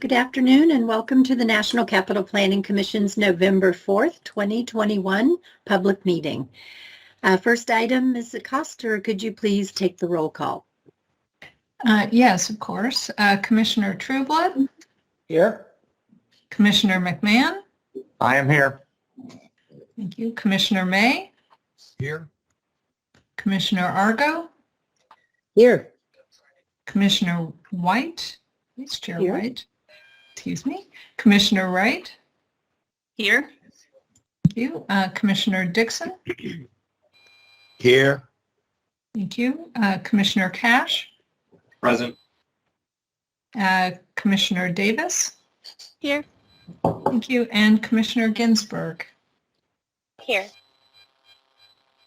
Good afternoon and welcome to the National Capital Planning Commission's November 4th, 2021 public meeting. First item, Ms. Acosta, could you please take the roll call? Yes, of course. Commissioner Trueblood? Here. Commissioner McMahon? I am here. Thank you. Commissioner May? Here. Commissioner Argo? Here. Commissioner White? Vice Chair Here. White? Excuse me. Commissioner Wright? Here. Thank you. Commissioner Dixon? Here. Thank you. Commissioner Cash? Present. Commissioner Davis? Here. Thank you. And Commissioner Ginsburg? Here.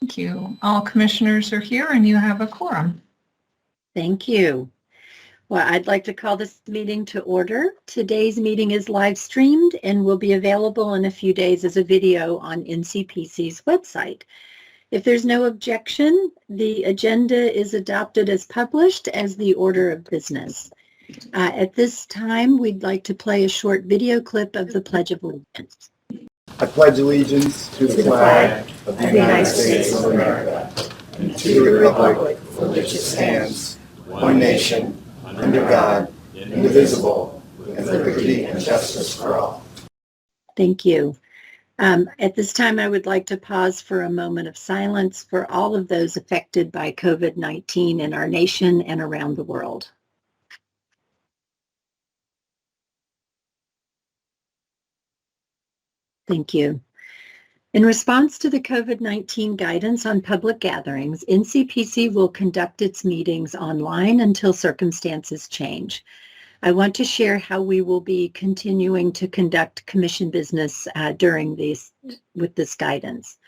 Thank you. All commissioners are here and you have a quorum. Thank you. Well, I'd like to call this meeting to order. Today's meeting is live streamed and will be available in a few days as a video on Ncpc's website. If there's no objection, the agenda is adopted as published as the order of business. At this time, we'd like to play a short video clip of the Pledge of Allegiance. I pledge allegiance to the flag of the United States of America and to the republic for which it stands, one nation, under God, indivisible, with liberty and justice for all. Thank you. At this time, I would like to pause for a moment of silence for all of those affected by COVID-19 in our nation and around the world. Thank you. In response to the COVID-19 guidance on public gatherings, Ncpc will conduct its meetings online until circumstances change. I want to share how we will be continuing to conduct commission business with this guidance.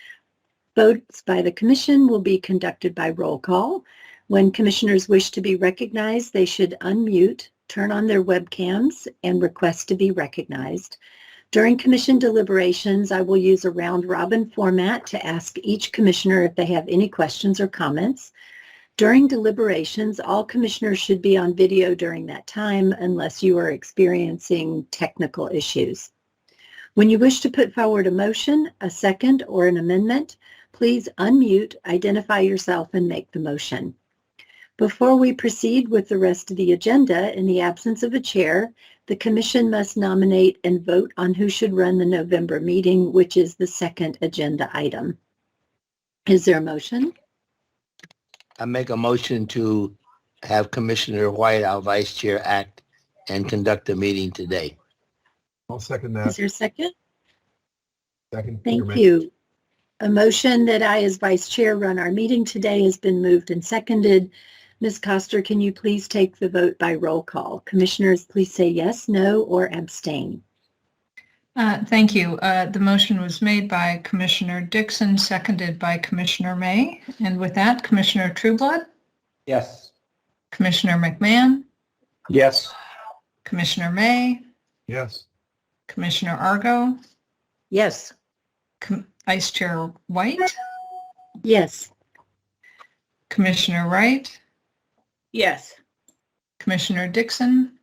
Votes by the commission will be conducted by roll call. When commissioners wish to be recognized, they should unmute, turn on their webcams, and request to be recognized. During commission deliberations, I will use a round-robin format to ask each commissioner if they have any questions or comments. During deliberations, all commissioners should be on video during that time unless you are experiencing technical issues. When you wish to put forward a motion, a second, or an amendment, please unmute, identify yourself, and make the motion. Before we proceed with the rest of the agenda, in the absence of a chair, the commission must nominate and vote on who should run the November meeting, which is the second agenda item. Is there a motion? I make a motion to have Commissioner White, our Vice Chair, act and conduct the meeting today. I'll second that. Is there a second? Second. Thank you. A motion that I, as Vice Chair, run our meeting today has been moved and seconded. Ms. Coster, can you please take the vote by roll call? Commissioners, please say yes, no, or abstain. Thank you. The motion was made by Commissioner Dixon, seconded by Commissioner May. And with that, Commissioner Trueblood? Yes. Commissioner McMahon? Yes. Commissioner May? Yes. Commissioner Argo? Yes. Vice Chair White? Yes. Commissioner Wright? Yes. Commissioner Dixon?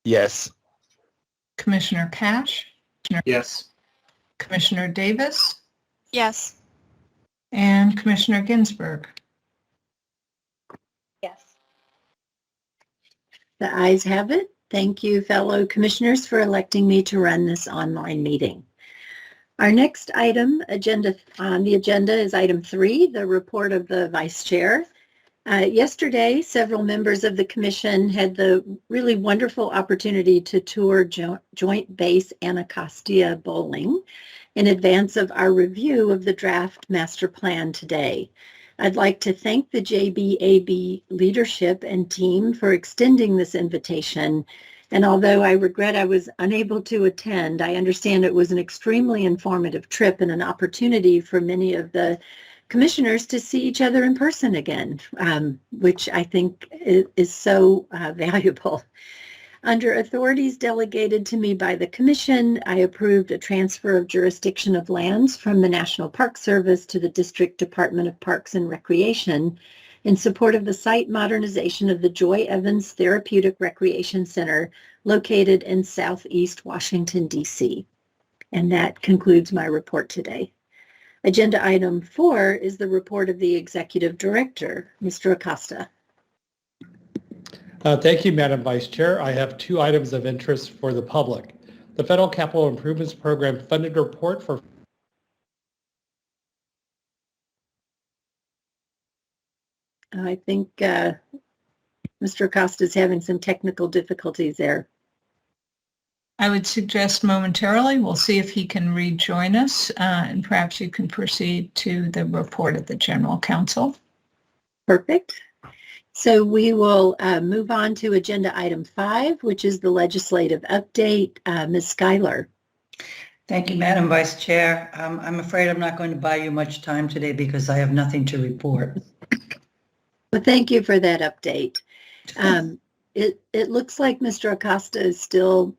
Yes. Commissioner Cash? Yes. Commissioner Davis? Yes. And Commissioner Ginsburg? Yes. The ayes have it. Thank you, fellow commissioners, for electing me to run this online meeting. Our next item on the agenda is item 3, the report of the Vice Chair. Yesterday, several members of the commission had the really wonderful opportunity to tour Joint Base Anacostia-Bolling in advance of our review of the draft master plan today. I'd like to thank the Jbab leadership and team for extending this invitation. And although I regret I was unable to attend, I understand it was an extremely informative trip and an opportunity for many of the commissioners to see each other in person again, which I think is so valuable. Under authorities delegated to me by the commission, I approved a transfer of jurisdiction of lands from the National Park Service to the District Department of Parks and Recreation in support of the site modernization of the Joy Evans Therapeutic Recreation Center located in Southeast Washington, D.C. And that concludes my report today. Agenda item 4 is the report of the Executive Director, Mr. Acosta. Thank you, Madam Vice Chair. I have 2 items of interest for the public. The Federal Capital Improvements Program funded report for I think Mr. Acosta is having some technical difficulties there. I would suggest momentarily, we'll see if he can rejoin us, and perhaps you can proceed to the report of the General Counsel. Perfect. So we will move on to agenda item 5, which is the legislative update. Ms. Schuyler. Thank you, Madam Vice Chair. I'm afraid I'm not going to buy you much time today because I have nothing to report. Well, thank you for that update. It looks like Mr. Acosta is still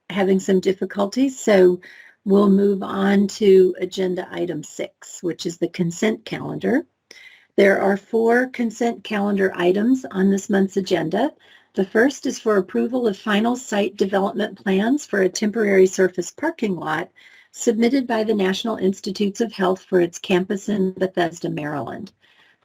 having some difficulties, so we'll move on to agenda item 6, which is the consent calendar. There are 4 consent calendar items on this month's agenda. The first is for approval of final site development plans for a temporary surface parking lot submitted by the National Institutes of Health for its campus in Bethesda, Maryland.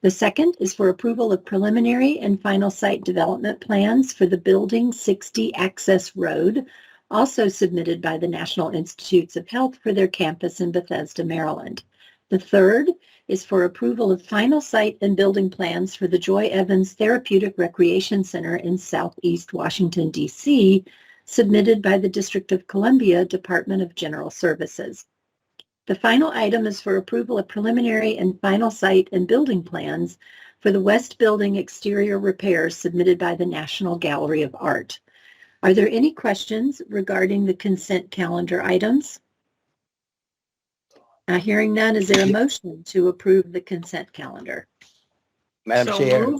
The second is for approval of preliminary and final site development plans for the Building 60 Access Road, also submitted by the National Institutes of Health for their campus in Bethesda, Maryland. The third is for approval of final site and building plans for the Joy Evans Therapeutic Recreation Center in Southeast Washington, D.C., submitted by the District of Columbia Department of General Services. The final item is for approval of preliminary and final site and building plans for the West Building exterior repairs submitted by the National Gallery of Art. Are there any questions regarding the consent calendar items? Hearing none, is there a motion to approve the consent calendar? Madam Chair,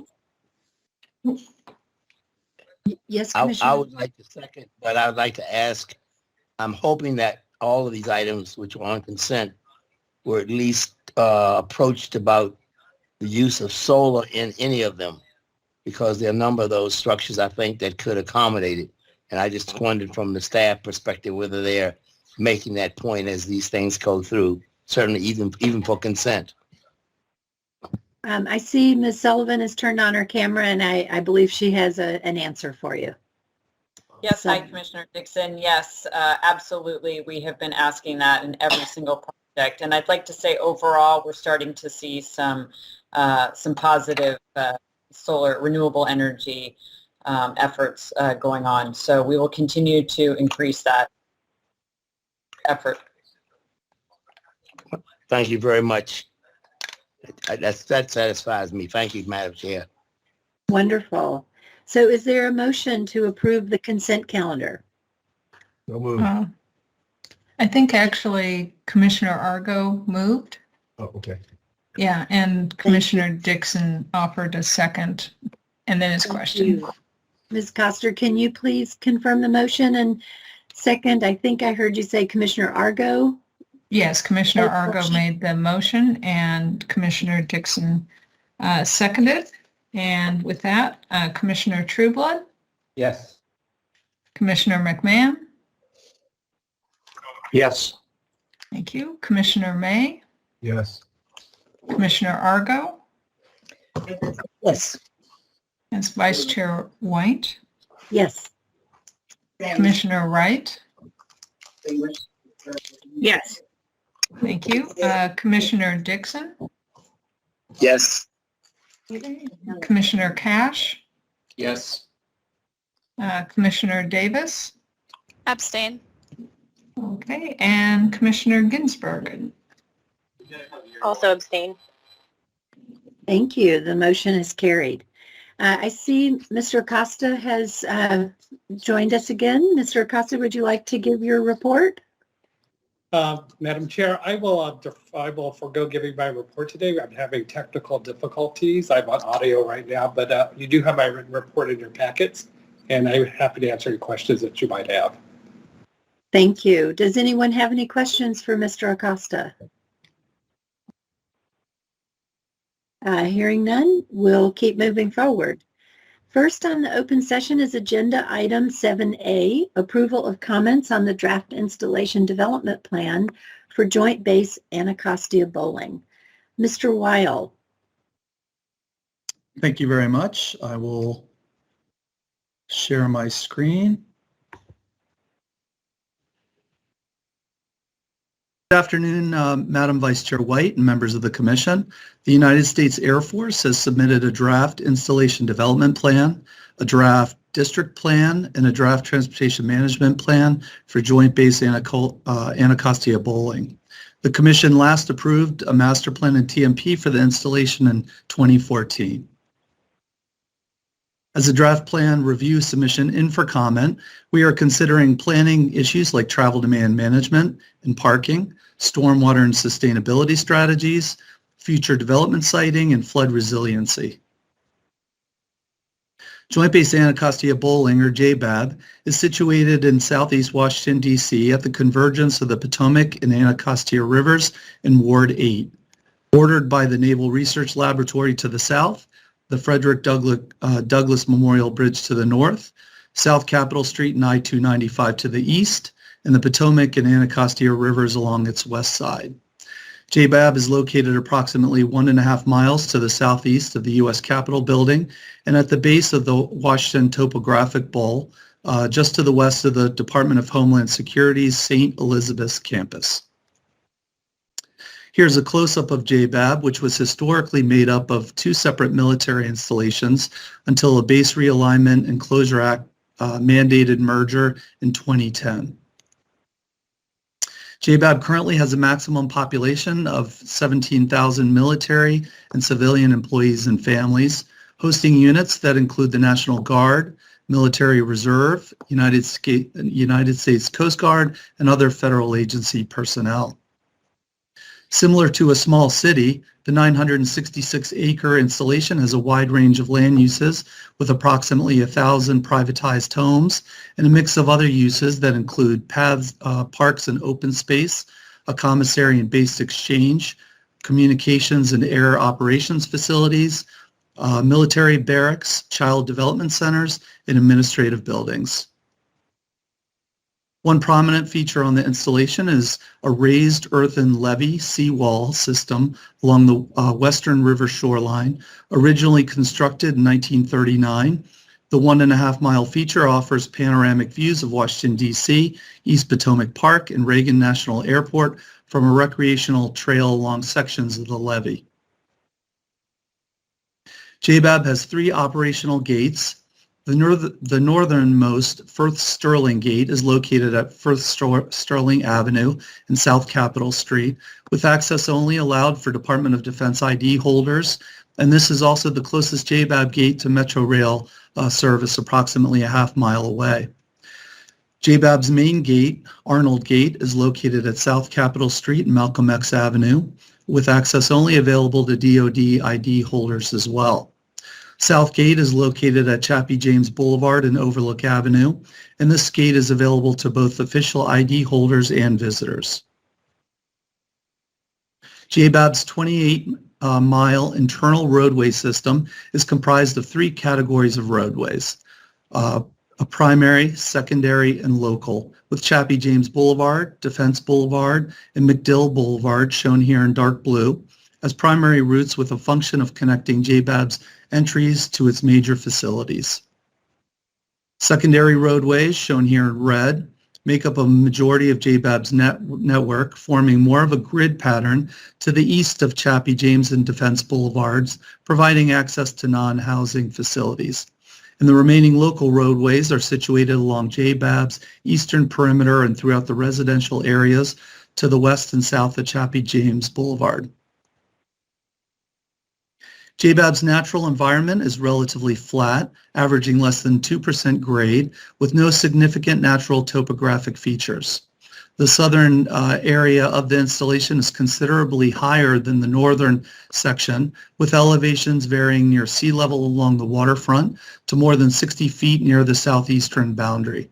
Yes, I Commissioner. would like to second, but I would like to ask, I'm hoping that all of these items which are on consent were at least approached about the use of solar in any of them, because there are a number of those structures, I think, that could accommodate it. And I just wondered from the staff perspective whether they're making that point as these things go through, certainly even for consent. I see Ms. Sullivan has turned on her camera, and I believe she has an answer for you. Yes, hi, Commissioner Dixon. Yes, absolutely. We have been asking that in every single project. And I'd like to say overall, we're starting to see some positive solar renewable energy efforts going on. So we will continue to increase that effort. Thank you very much. That satisfies me. Thank you, Madam Chair. Wonderful. So is there a motion to approve the consent calendar? So moved. I think actually Commissioner Argo moved. Oh, okay. Yeah, and Commissioner Dixon offered a second, and then his question. Ms. Coster, can you please confirm the motion? And second, I think I heard you say Commissioner Argo. Yes, Commissioner Argo made the motion and Commissioner Dixon seconded. And with that, Commissioner Trueblood, Yes. Commissioner McMahon, Yes. thank you, Commissioner May, Yes. Commissioner Argo, Yes. as Vice Chair White, Yes. Commissioner Wright, Yes. thank you, Commissioner Dixon, Yes. Commissioner Cash, Yes. Commissioner Davis, Abstain. okay, and Commissioner Ginsburg. Also abstain. Thank you. The motion is carried. I see Mr. Acosta has joined us again. Mr. Acosta, would you like to give your report? Madam Chair, I will forego giving my report today. I'm having technical difficulties. I'm on audio right now, but you do have my written report in your packets, and I'm happy to answer any questions that you might have. Thank you. Does anyone have any questions for Mr. Acosta? Hearing none, we'll keep moving forward. First on the open session is agenda item 7A, approval of comments on the draft installation development plan for Joint Base Anacostia-Bolling. Mr. Weil. Thank you very much. I will share my screen. Good afternoon, Madam Vice Chair White and members of the Commission. The United States Air Force has submitted a draft installation development plan, a draft district plan, and a draft transportation management plan for Joint Base Anacostia-Bolling. The Commission last approved a master plan and TMP for the installation in 2014. As a draft plan review submission in for comment, we are considering planning issues like travel demand management and parking, stormwater and sustainability strategies, future development siting, and flood resiliency. Joint Base Anacostia-Bolling, or Jbab, is situated in southeast Washington, D.C. at the convergence of the Potomac and Anacostia Rivers in Ward 8, bordered by the Naval Research Laboratory to the south, the Frederick Douglass Memorial Bridge to the north, South Capitol Street and I-295 to the east, and the Potomac and Anacostia Rivers along its west side. Jbab is located approximately 1.5 miles to the southeast of the U.S. Capitol building and at the base of the Washington Topographic Bowl, just to the west of the Department of Homeland Security's St. Elizabeth's campus. Here's a close-up of Jbab, which was historically made up of two separate military installations until a base realignment and closure act mandated merger in 2010. Jbab currently has a maximum population of 17,000 military and civilian employees and families, hosting units that include the National Guard, Military Reserve, United States Coast Guard, and other federal agency personnel. Similar to a small city, the 966-acre installation has a wide range of land uses with approximately 1,000 privatized homes and a mix of other uses that include paths, parks and open space, a commissary and base exchange, communications and air operations facilities, military barracks, child development centers, and administrative buildings. One prominent feature on the installation is a raised earthen levee seawall system along the western river shoreline, originally constructed in 1939. The 1.5-mile feature offers panoramic views of Washington, D.C., East Potomac Park, and Reagan National Airport from a recreational trail along sections of the levee. Jbab has 3 operational gates. The northernmost Firth Sterling Gate is located at Firth Sterling Avenue and South Capitol Street, with access only allowed for Department of Defense ID holders, and this is also the closest Jbab gate to Metro Rail service, approximately a half mile away. Jbab's main gate, Arnold Gate, is located at South Capitol Street and Malcolm X Avenue, with access only available to DoD ID holders as well. South Gate is located at Chappie James Boulevard and Overlook Avenue, and this gate is available to both official ID holders and visitors. Jbab's 28-mile internal roadway system is comprised of 3 categories of roadways, a primary, secondary, and local, with Chappie James Boulevard, Defense Boulevard, and McDill Boulevard, shown here in dark blue, as primary routes with a function of connecting Jbab's entries to its major facilities. Secondary roadways, shown here in red, make up a majority of Jbab's network, forming more of a grid pattern to the east of Chappie James and Defense Boulevards, providing access to non-housing facilities. And the remaining local roadways are situated along Jbab's eastern perimeter and throughout the residential areas to the west and south of Chappie James Boulevard. Jbab's natural environment is relatively flat, averaging less than 2% grade, with no significant natural topographic features. The southern area of the installation is considerably higher than the northern section, with elevations varying near sea level along the waterfront to more than 60 feet near the southeastern boundary.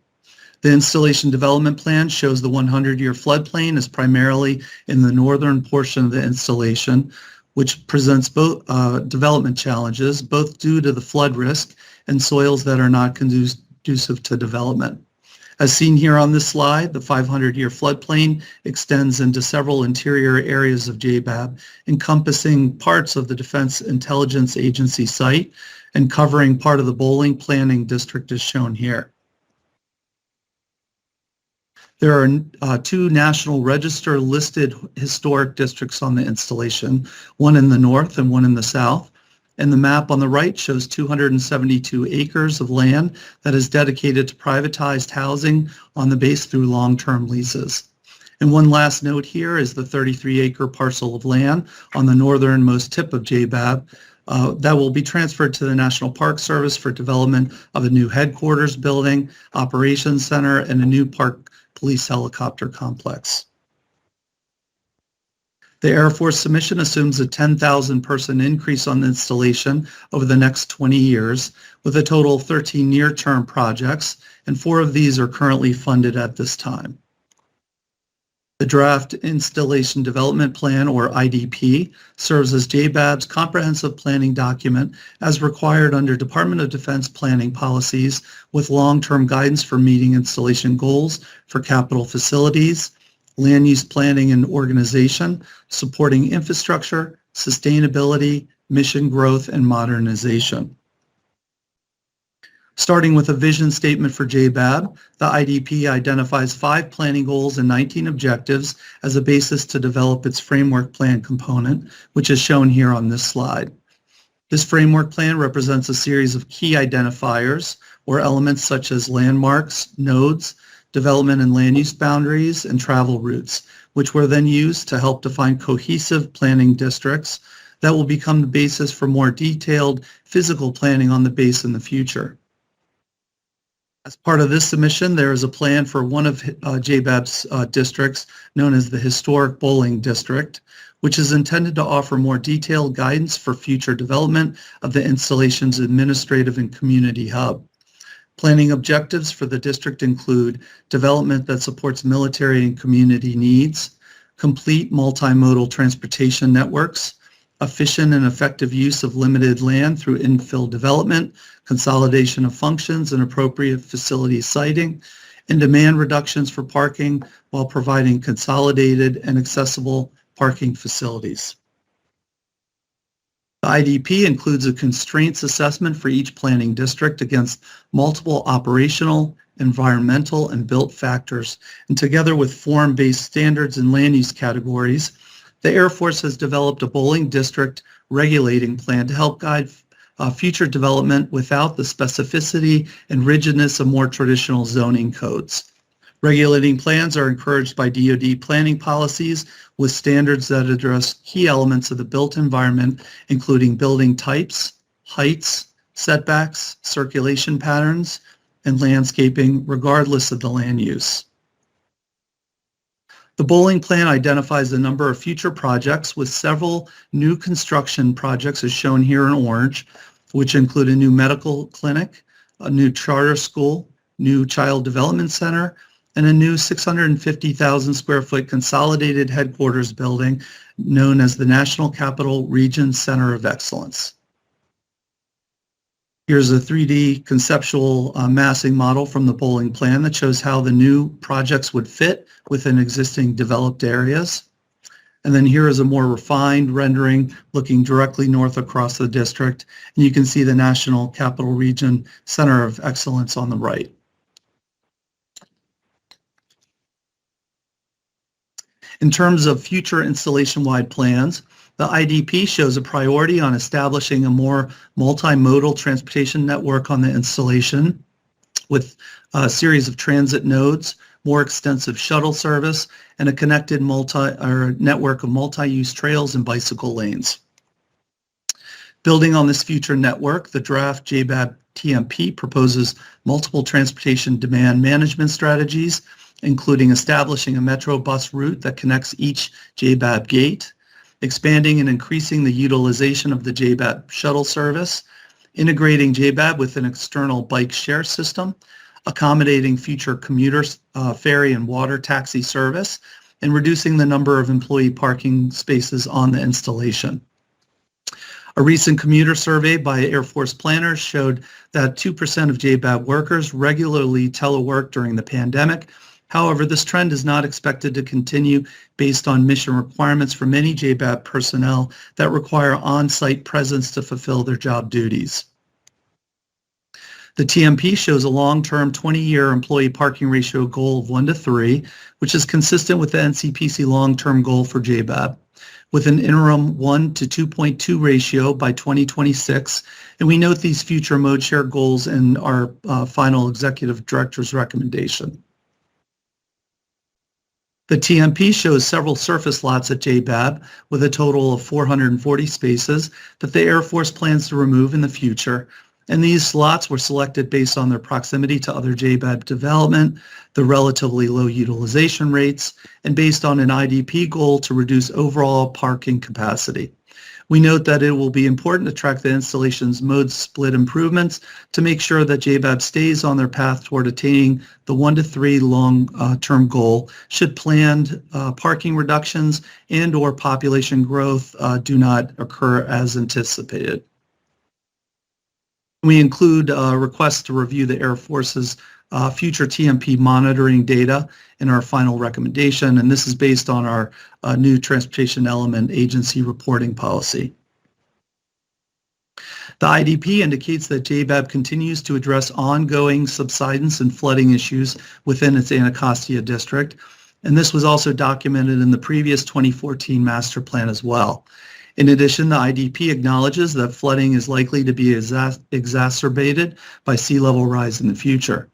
The installation development plan shows the 100-year floodplain is primarily in the northern portion of the installation, which presents both development challenges, both due to the flood risk and soils that are not conducive to development. As seen here on this slide, the 500-year floodplain extends into several interior areas of Jbab, encompassing parts of the Defense Intelligence Agency site and covering part of the Bolling Planning District as shown here. There are two National Register listed historic districts on the installation, one in the north and one in the south. And the map on the right shows 272 acres of land that is dedicated to privatized housing on the base through long-term leases. And one last note here is the 33-acre parcel of land on the northernmost tip of Jbab that will be transferred to the National Park Service for development of a new headquarters building, operations center, and a new park police helicopter complex. The Air Force submission assumes a 10,000 person increase on the installation over the next 20 years, with a total of 13 near-term projects, and 4 of these are currently funded at this time. The Draft Installation Development Plan, or IDP, serves as Jbab's comprehensive planning document as required under Department of Defense planning policies, with long-term guidance for meeting installation goals for capital facilities, land use planning and organization, supporting infrastructure, sustainability, mission growth, and modernization. Starting with a vision statement for Jbab, the IDP identifies 5 planning goals and 19 objectives as a basis to develop its framework plan component, which is shown here on this slide. This framework plan represents a series of key identifiers or elements such as landmarks, nodes, development and land use boundaries, and travel routes, which were then used to help define cohesive planning districts that will become the basis for more detailed physical planning on the base in the future. As part of this submission, there is a plan for one of Jbab's districts known as the Historic Bolling District, which is intended to offer more detailed guidance for future development of the installation's administrative and community hub. Planning objectives for the district include development that supports military and community needs, complete multimodal transportation networks, efficient and effective use of limited land through infill development, consolidation of functions and appropriate facility siting, and demand reductions for parking while providing consolidated and accessible parking facilities. The IDP includes a constraints assessment for each planning district against multiple operational, environmental, and built factors, and together with form-based standards and land use categories, the Air Force has developed a Bolling District regulating plan to help guide future development without the specificity and rigidness of more traditional zoning codes. Regulating plans are encouraged by DoD planning policies with standards that address key elements of the built environment, including building types, heights, setbacks, circulation patterns, and landscaping, regardless of the land use. The Bolling Plan identifies a number of future projects with several new construction projects as shown here in orange, which include a new medical clinic, a new charter school, new child development center, and a new 650,000 square foot consolidated headquarters building known as the National Capital Region Center of Excellence. Here's a 3D conceptual massing model from the Bolling Plan that shows how the new projects would fit within existing developed areas. And then here is a more refined rendering looking directly north across the district. And you can see the National Capital Region Center of Excellence on the right. In terms of future installation-wide plans, the IDP shows a priority on establishing a more multimodal transportation network on the installation with a series of transit nodes, more extensive shuttle service, and a connected network of multi-use trails and bicycle lanes. Building on this future network, the draft Jbab TMP proposes multiple transportation demand management strategies, including establishing a metro bus route that connects each Jbab gate, expanding and increasing the utilization of the Jbab shuttle service, integrating Jbab with an external bike share system, accommodating future commuter ferry and water taxi service, and reducing the number of employee parking spaces on the installation. A recent commuter survey by Air Force planners showed that 2% of Jbab workers regularly telework during the pandemic. However, this trend is not expected to continue based on mission requirements for many Jbab personnel that require on-site presence to fulfill their job duties. The TMP shows a long-term 20-year employee parking ratio goal of 1:3, which is consistent with the Ncpc long-term goal for Jbab, with an interim 1 to 2.2 ratio by 2026. And we note these future mode share goals in our final executive director's recommendation. The TMP shows several surface lots at Jbab with a total of 440 spaces that the Air Force plans to remove in the future. And these slots were selected based on their proximity to other Jbab development, the relatively low utilization rates, and based on an IDP goal to reduce overall parking capacity. We note that it will be important to track the installation's mode split improvements to make sure that Jbab stays on their path toward attaining the 1:3 long-term goal should planned parking reductions and/or population growth do not occur as anticipated. We include requests to review the Air Force's future TMP monitoring data in our final recommendation, and this is based on our new Transportation Element Agency reporting policy. The IDP indicates that Jbab continues to address ongoing subsidence and flooding issues within its Anacostia district, and this was also documented in the previous 2014 master plan as well. In addition, the IDP acknowledges that flooding is likely to be exacerbated by sea level rise in the future.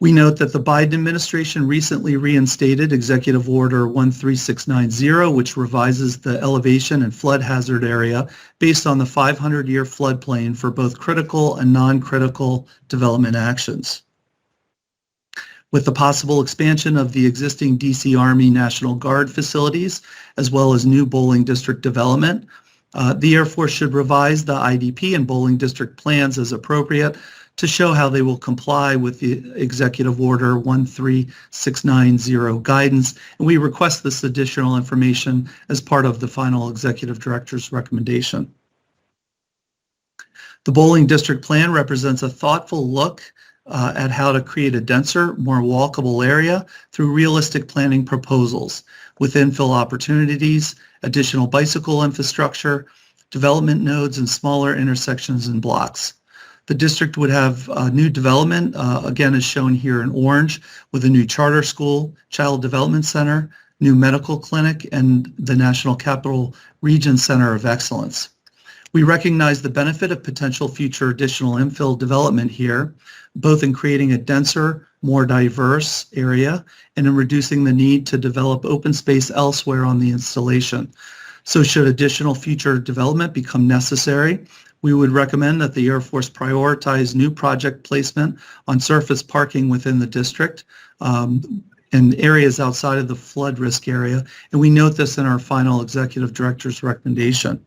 We note that the Biden administration recently reinstated Executive Order 13690, which revises the elevation and flood hazard area based on the 500-year floodplain for both critical and non-critical development actions. With the possible expansion of the existing DC Army National Guard facilities, as well as new Bolling District development, the Air Force should revise the IDP and Bolling District plans as appropriate to show how they will comply with the Executive Order 13690 guidance, and we request this additional information as part of the final Executive Director's recommendation. The Bolling District Plan represents a thoughtful look at how to create a denser, more walkable area through realistic planning proposals with infill opportunities, additional bicycle infrastructure, development nodes, and smaller intersections and blocks. The district would have new development, again as shown here in orange, with a new charter school, child development center, new medical clinic, and the National Capital Region Center of Excellence. We recognize the benefit of potential future additional infill development here, both in creating a denser, more diverse area and in reducing the need to develop open space elsewhere on the installation. So should additional future development become necessary, we would recommend that the Air Force prioritize new project placement on surface parking within the district in areas outside of the flood risk area, and we note this in our final Executive Director's recommendation.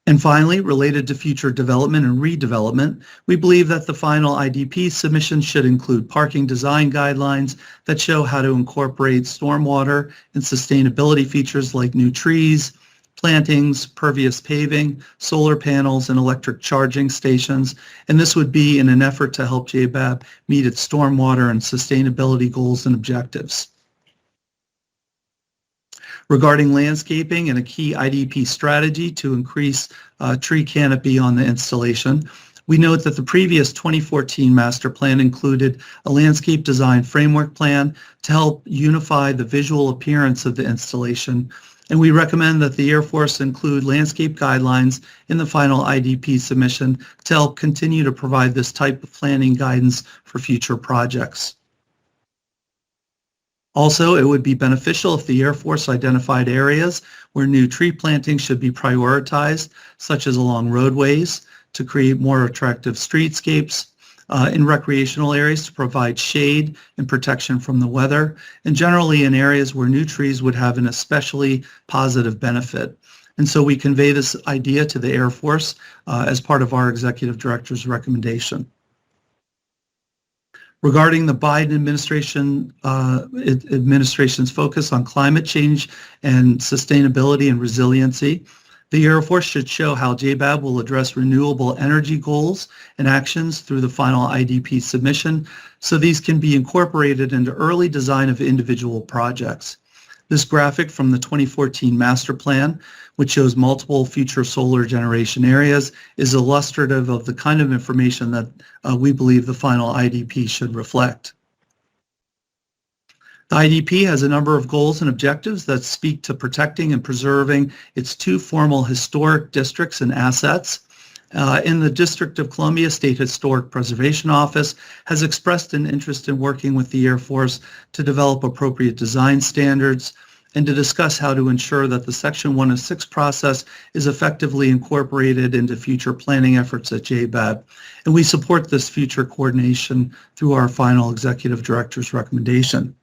And finally, related to future development and redevelopment, we believe that the final IDP submission should include parking design guidelines that show how to incorporate stormwater and sustainability features like new trees, plantings, pervious paving, solar panels, and electric charging stations. And this would be in an effort to help Jbab meet its stormwater and sustainability goals and objectives. Regarding landscaping and a key IDP strategy to increase tree canopy on the installation, we note that the previous 2014 master plan included a landscape design framework plan to help unify the visual appearance of the installation, and we recommend that the Air Force include landscape guidelines in the final IDP submission to help continue to provide this type of planning guidance for future projects. Also, it would be beneficial if the Air Force identified areas where new tree planting should be prioritized, such as along roadways, to create more attractive streetscapes, in recreational areas to provide shade and protection from the weather, and generally in areas where new trees would have an especially positive benefit. And so we convey this idea to the Air Force as part of our Executive Director's recommendation. Regarding the Biden administration's focus on climate change and sustainability and resiliency, the Air Force should show how Jbab will address renewable energy goals and actions through the final IDP submission, so these can be incorporated into early design of individual projects. This graphic from the 2014 master plan, which shows multiple future solar generation areas, is illustrative of the kind of information that we believe the final IDP should reflect. The IDP has a number of goals and objectives that speak to protecting and preserving its two formal historic districts and assets. In the District of Columbia, State Historic Preservation Office has expressed an interest in working with the Air Force to develop appropriate design standards and to discuss how to ensure that the Section 106 process is effectively incorporated into future planning efforts at Jbab. And we support this future coordination through our final Executive Director's recommendation.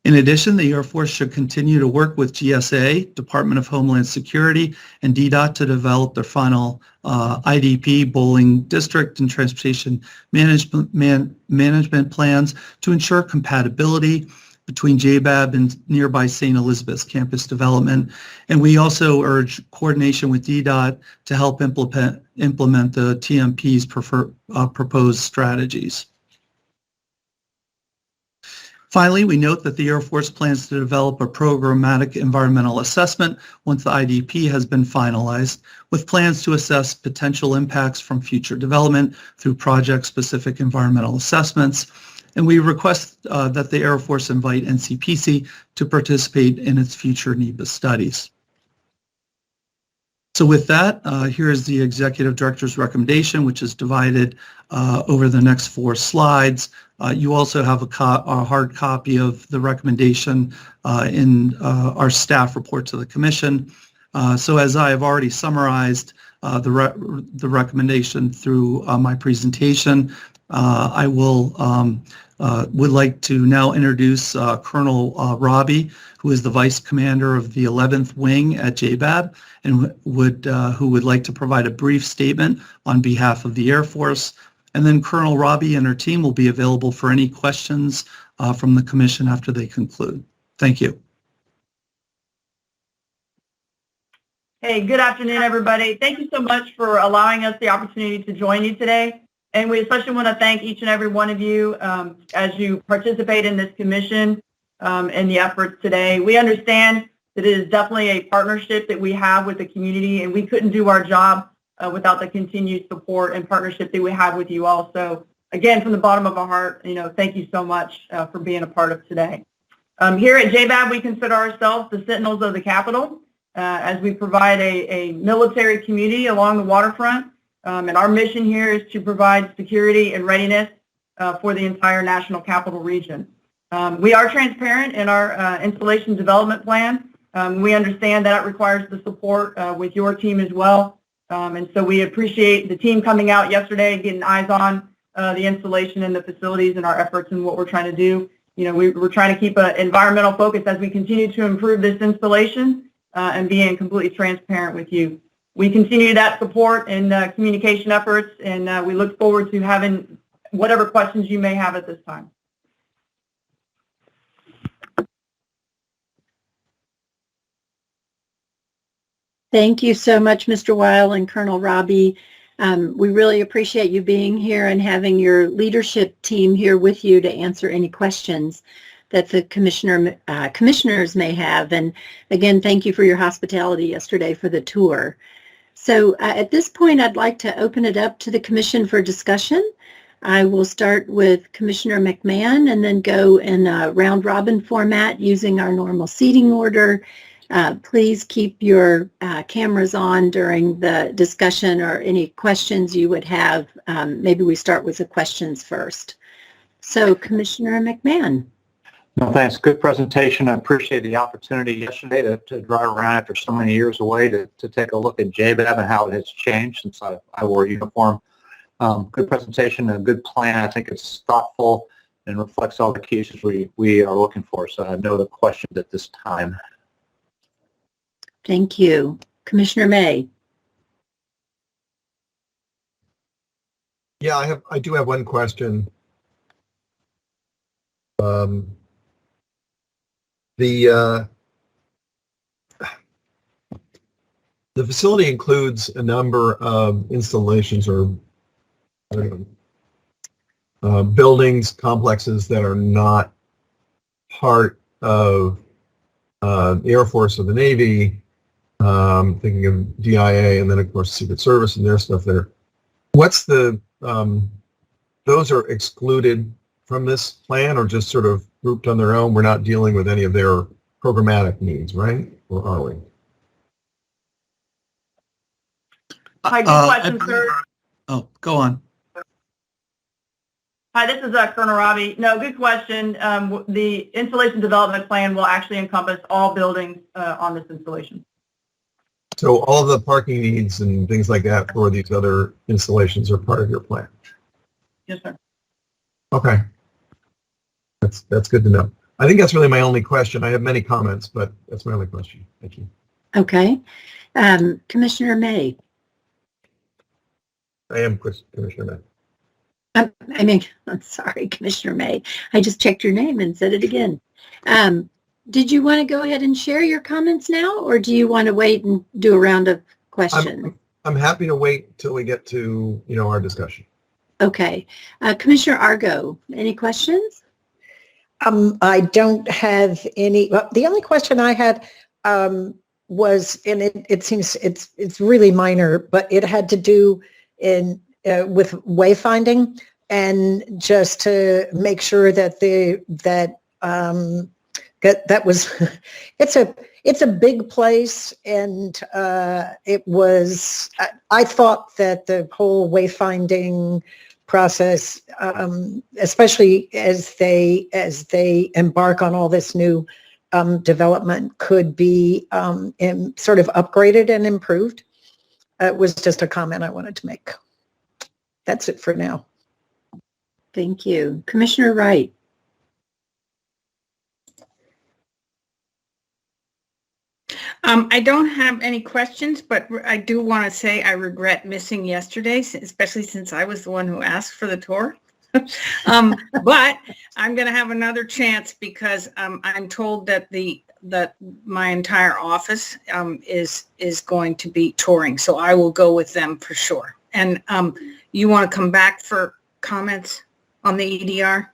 In addition, the Air Force should continue to work with GSA, Department of Homeland Security, and DDOT to develop their final IDP, Bolling District, and Transportation management plans to ensure compatibility between Jbab and nearby St. Elizabeth's campus development. And we also urge coordination with DDOT to help implement the TMP's proposed strategies. Finally, we note that the Air Force plans to develop a programmatic environmental assessment once the IDP has been finalized, with plans to assess potential impacts from future development through project-specific environmental assessments. And we request that the Air Force invite Ncpc to participate in its future NEPA studies. So with that, here is the Executive Director's recommendation, which is divided over the next 4 slides. You also have a hard copy of the recommendation in our staff report to the Commission. So as I have already summarized the recommendation through my presentation, I would like to now introduce Colonel Robbie, who is the Vice Commander of the 11th Wing at Jbab, and who would like to provide a brief statement on behalf of the Air Force. And then Colonel Robbie and her team will be available for any questions from the Commission after they conclude. Thank you. Hey, good afternoon, everybody. Thank you so much for allowing us the opportunity to join you today. And we especially want to thank each and every one of you as you participate in this commission and the efforts today. We understand that it is definitely a partnership that we have with the community, and we couldn't do our job without the continued support and partnership that we have with you all. So again, from the bottom of our heart, thank you so much for being a part of today. Here at Jbab, we consider ourselves the sentinels of the Capitol as we provide a military community along the waterfront. And our mission here is to provide security and readiness for the entire National Capital Region. We are transparent in our installation development plan. We understand that requires the support with your team as well. And so we appreciate the team coming out yesterday, getting eyes on the installation and the facilities and our efforts and what we're trying to do. We're trying to keep an environmental focus as we continue to improve this installation and being completely transparent with you. We continue that support and communication efforts, and we look forward to having whatever questions you may have at this time. Thank you so much, Mr. Weil and Colonel Robbie. We really appreciate you being here and having your leadership team here with you to answer any questions that the commissioners may have. And again, thank you for your hospitality yesterday for the tour. So at this point, I'd like to open it up to the Commission for discussion. I will start with Commissioner McMahon and then go in a round-robin format using our normal seating order. Please keep your cameras on during the discussion or any questions you would have. Maybe we start with the questions first. So Commissioner McMahon. No, thanks. Good presentation. I appreciate the opportunity yesterday to drive around after so many years away to take a look at Jbab and how it has changed since I wore a uniform. Good presentation and a good plan. I think it's thoughtful and reflects all the key issues we are looking for. So I have no other questions at this time. Thank you. Commissioner May. Yeah, I do have one question. The facility includes a number of installations or buildings, complexes that are not part of the Air Force or the Navy, thinking of DIA and then of course Secret Service and their stuff there. What's the, those are excluded from this plan or just sort of grouped on their own? We're not dealing with any of their programmatic needs, right? Or are we? Hi, good question, sir. Oh, go on. Hi, this is Colonel Robbie. No, good question. The installation development plan will actually encompass all buildings on this installation. So all of the parking needs and things like that for these other installations are part of your plan? Yes, sir. Okay. That's good to know. I think that's really my only question. I have many comments, but that's my only question. Thank you. Okay. Commissioner May. I am Commissioner May. I'm sorry, Commissioner May. I just checked your name and said it again. Did you want to go ahead and share your comments now, or do you want to wait and do a round of questions? I'm happy to wait till we get to, our discussion. Okay. Commissioner Argo, any questions? I don't have any. Well, the only question I had was, and it seems it's really minor, but it had to do with wayfinding, and just to make sure that that was it's a big place, and it was. I thought that the whole wayfinding process, especially as they embark on all this new development, could be sort of upgraded and improved. It was just a comment I wanted to make. That's it for now. Thank you. Commissioner Wright. I don't have any questions, but I do want to say I regret missing yesterday, especially since I was the one who asked for the tour. But I'm going to have another chance because I'm told that my entire office is going to be touring, so I will go with them for sure. And you want to come back for comments on the EDR?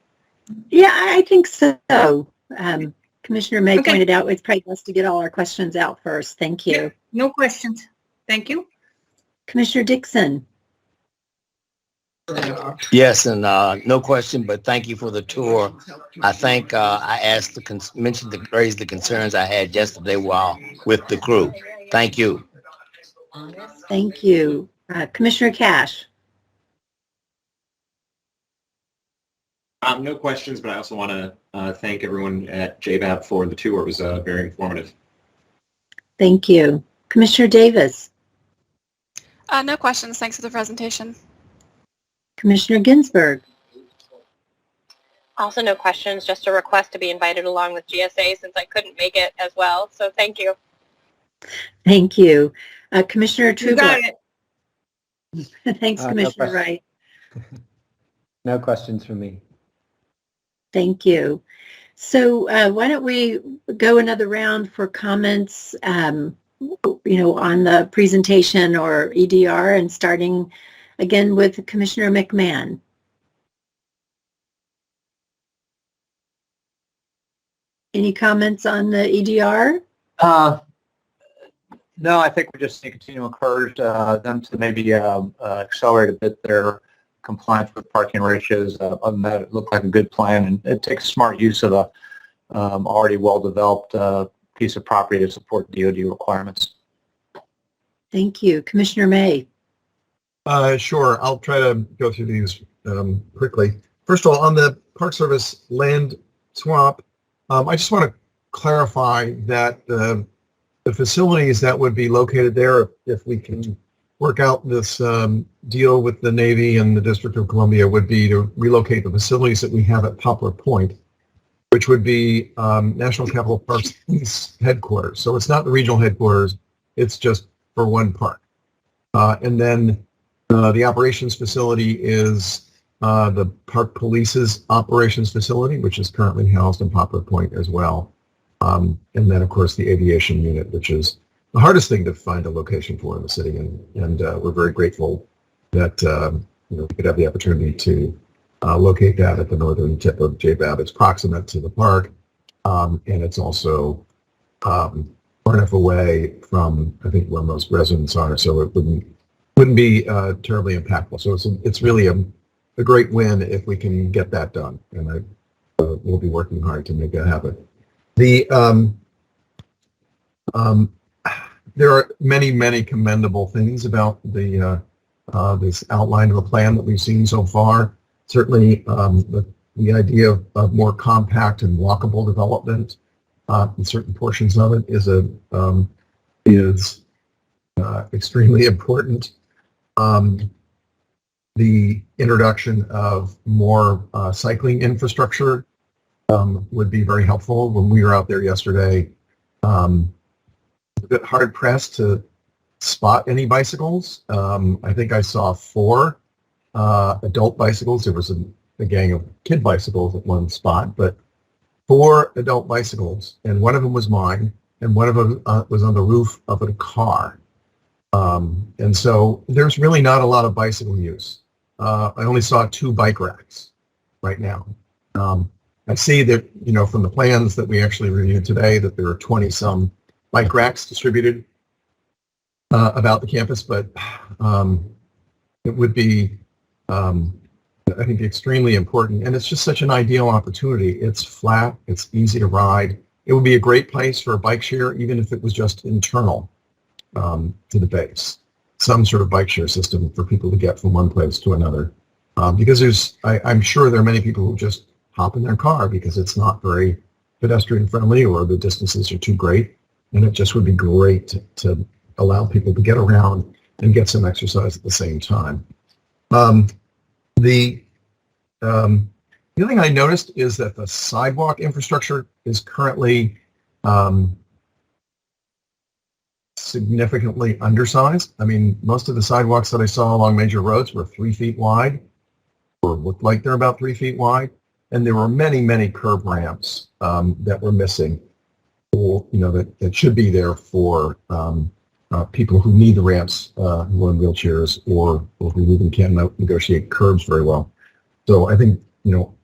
Yeah, I think so. Commissioner May pointed out it's probably best to get all our questions out first. Thank you. Yeah, no questions. Thank you. Commissioner Dixon. Yes, and no question, but thank you for the tour. I think I asked raised the concerns I had yesterday while with the crew. Thank you. Thank you. Commissioner Cash. No questions, but I also want to thank everyone at Jbab for the tour. It was very informative. Thank you. Commissioner Davis. No questions. Thanks for the presentation. Commissioner Ginsburg. Also no questions, just a request to be invited along with GSA since I couldn't make it as well. So thank you. Thank you. Commissioner Trubler. You got it. Thanks, Commissioner Wright. No questions from me. Thank you. So why don't we go another round for comments, on the presentation or EDR, and starting again with Commissioner McMahon. Any comments on the EDR? No, I think we just need to continue to encourage them to maybe accelerate a bit their compliance with parking ratios. Other than that, it looked like a good plan, and it takes smart use of a already well-developed piece of property to support DoD requirements. Thank you. Commissioner May. Sure. I'll try to go through these quickly. First of all, on the Park Service land swap, I just want to clarify that the facilities that would be located there, if we can work out this deal with the Navy and the District of Columbia, would be to relocate the facilities that we have at Poplar Point, which would be National Capital Parks East headquarters. So it's not the regional headquarters, it's just for one park. And then The operations facility is the Park Police's operations facility, which is currently housed in Poplar Point as well. And then, of course, the aviation unit, which is the hardest thing to find a location for in the city. And we're very grateful that we could have the opportunity to locate that at the northern tip of Jbab. It's proximate to the park, and it's also far enough away from, I think, where most residents are, so it wouldn't be terribly impactful. So it's really a great win if we can get that done, and we'll be working hard to make that happen. There are many commendable things about this outline of the plan that we've seen so far. Certainly, the idea of more compact and walkable development in certain portions of it is extremely important. The introduction of more cycling infrastructure would be very helpful. When we were out there yesterday, a bit hard pressed to spot any bicycles. I think I saw 4 adult bicycles. There was a gang of kid bicycles at one spot, but 4 adult bicycles, and one of them was mine, and one of them was on the roof of a car. And so there's really not a lot of bicycle use. I only saw 2 bike racks right now. I see that, from the plans that we actually reviewed today, that there are 20-some bike racks distributed about the campus, but it would be, I think, extremely important. And it's just such an ideal opportunity. It's flat. It's easy to ride. It would be a great place for a bike share, even if it was just internal to the base. Some sort of bike share system for people to get from one place to another. Because I'm sure there are many people who just hop in their car because it's not very pedestrian friendly or the distances are too great. And it just would be great to allow people to get around and get some exercise at the same time. The other thing I noticed is that the sidewalk infrastructure is currently significantly undersized. I mean, most of the sidewalks that I saw along major roads were 3 feet wide, or looked like they're about 3 feet wide, and there were many curb ramps that were missing, or that should be there for people who need the ramps, who are in wheelchairs, or who even can't negotiate curbs very well. So I think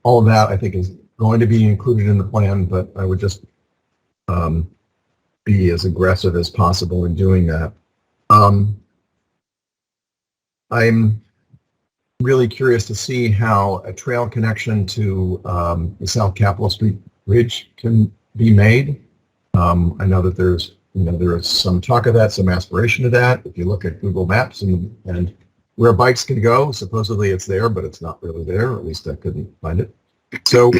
all of that I think is going to be included in the plan, but I would just be as aggressive as possible in doing that. I'm really curious to see how a trail connection to the South Capitol Street Bridge can be made. I know that there is some talk of that, some aspiration to that. If you look at Google Maps and where bikes can go, supposedly it's there, but it's not really there, or at least I couldn't find it. So,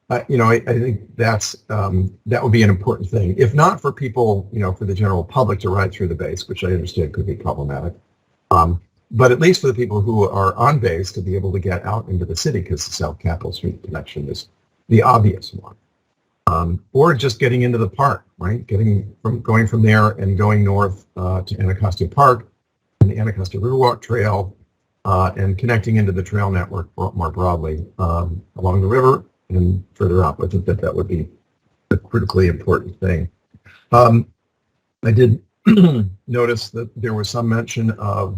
I think that would be an important thing. If not for people, for the general public to ride through the base, which I understand could be problematic. But at least for the people who are on base to be able to get out into the city, because the South Capitol Street connection is the obvious one. Or just getting into the park, right? Going from there and going north to Anacostia Park and the Anacostia Riverwalk Trail and connecting into the trail network more broadly along the river and further up. I think that would be a critically important thing. I did notice that there was some mention of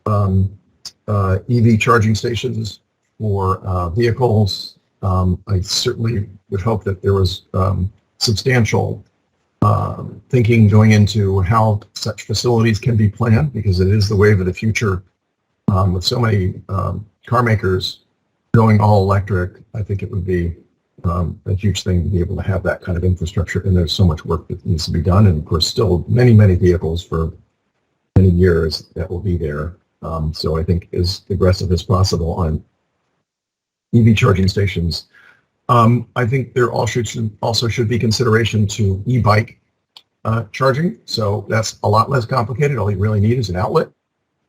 EV charging stations for vehicles. I certainly would hope that there was substantial thinking going into how such facilities can be planned, because it is the wave of the future. With so many car makers going all electric, I think it would be a huge thing to be able to have that kind of infrastructure. And there's so much work that needs to be done. And of course, still many vehicles for many years that will be there. So I think as aggressive as possible on EV charging stations. I think there also should be consideration to e-bike charging. So that's a lot less complicated. All you really need is an outlet.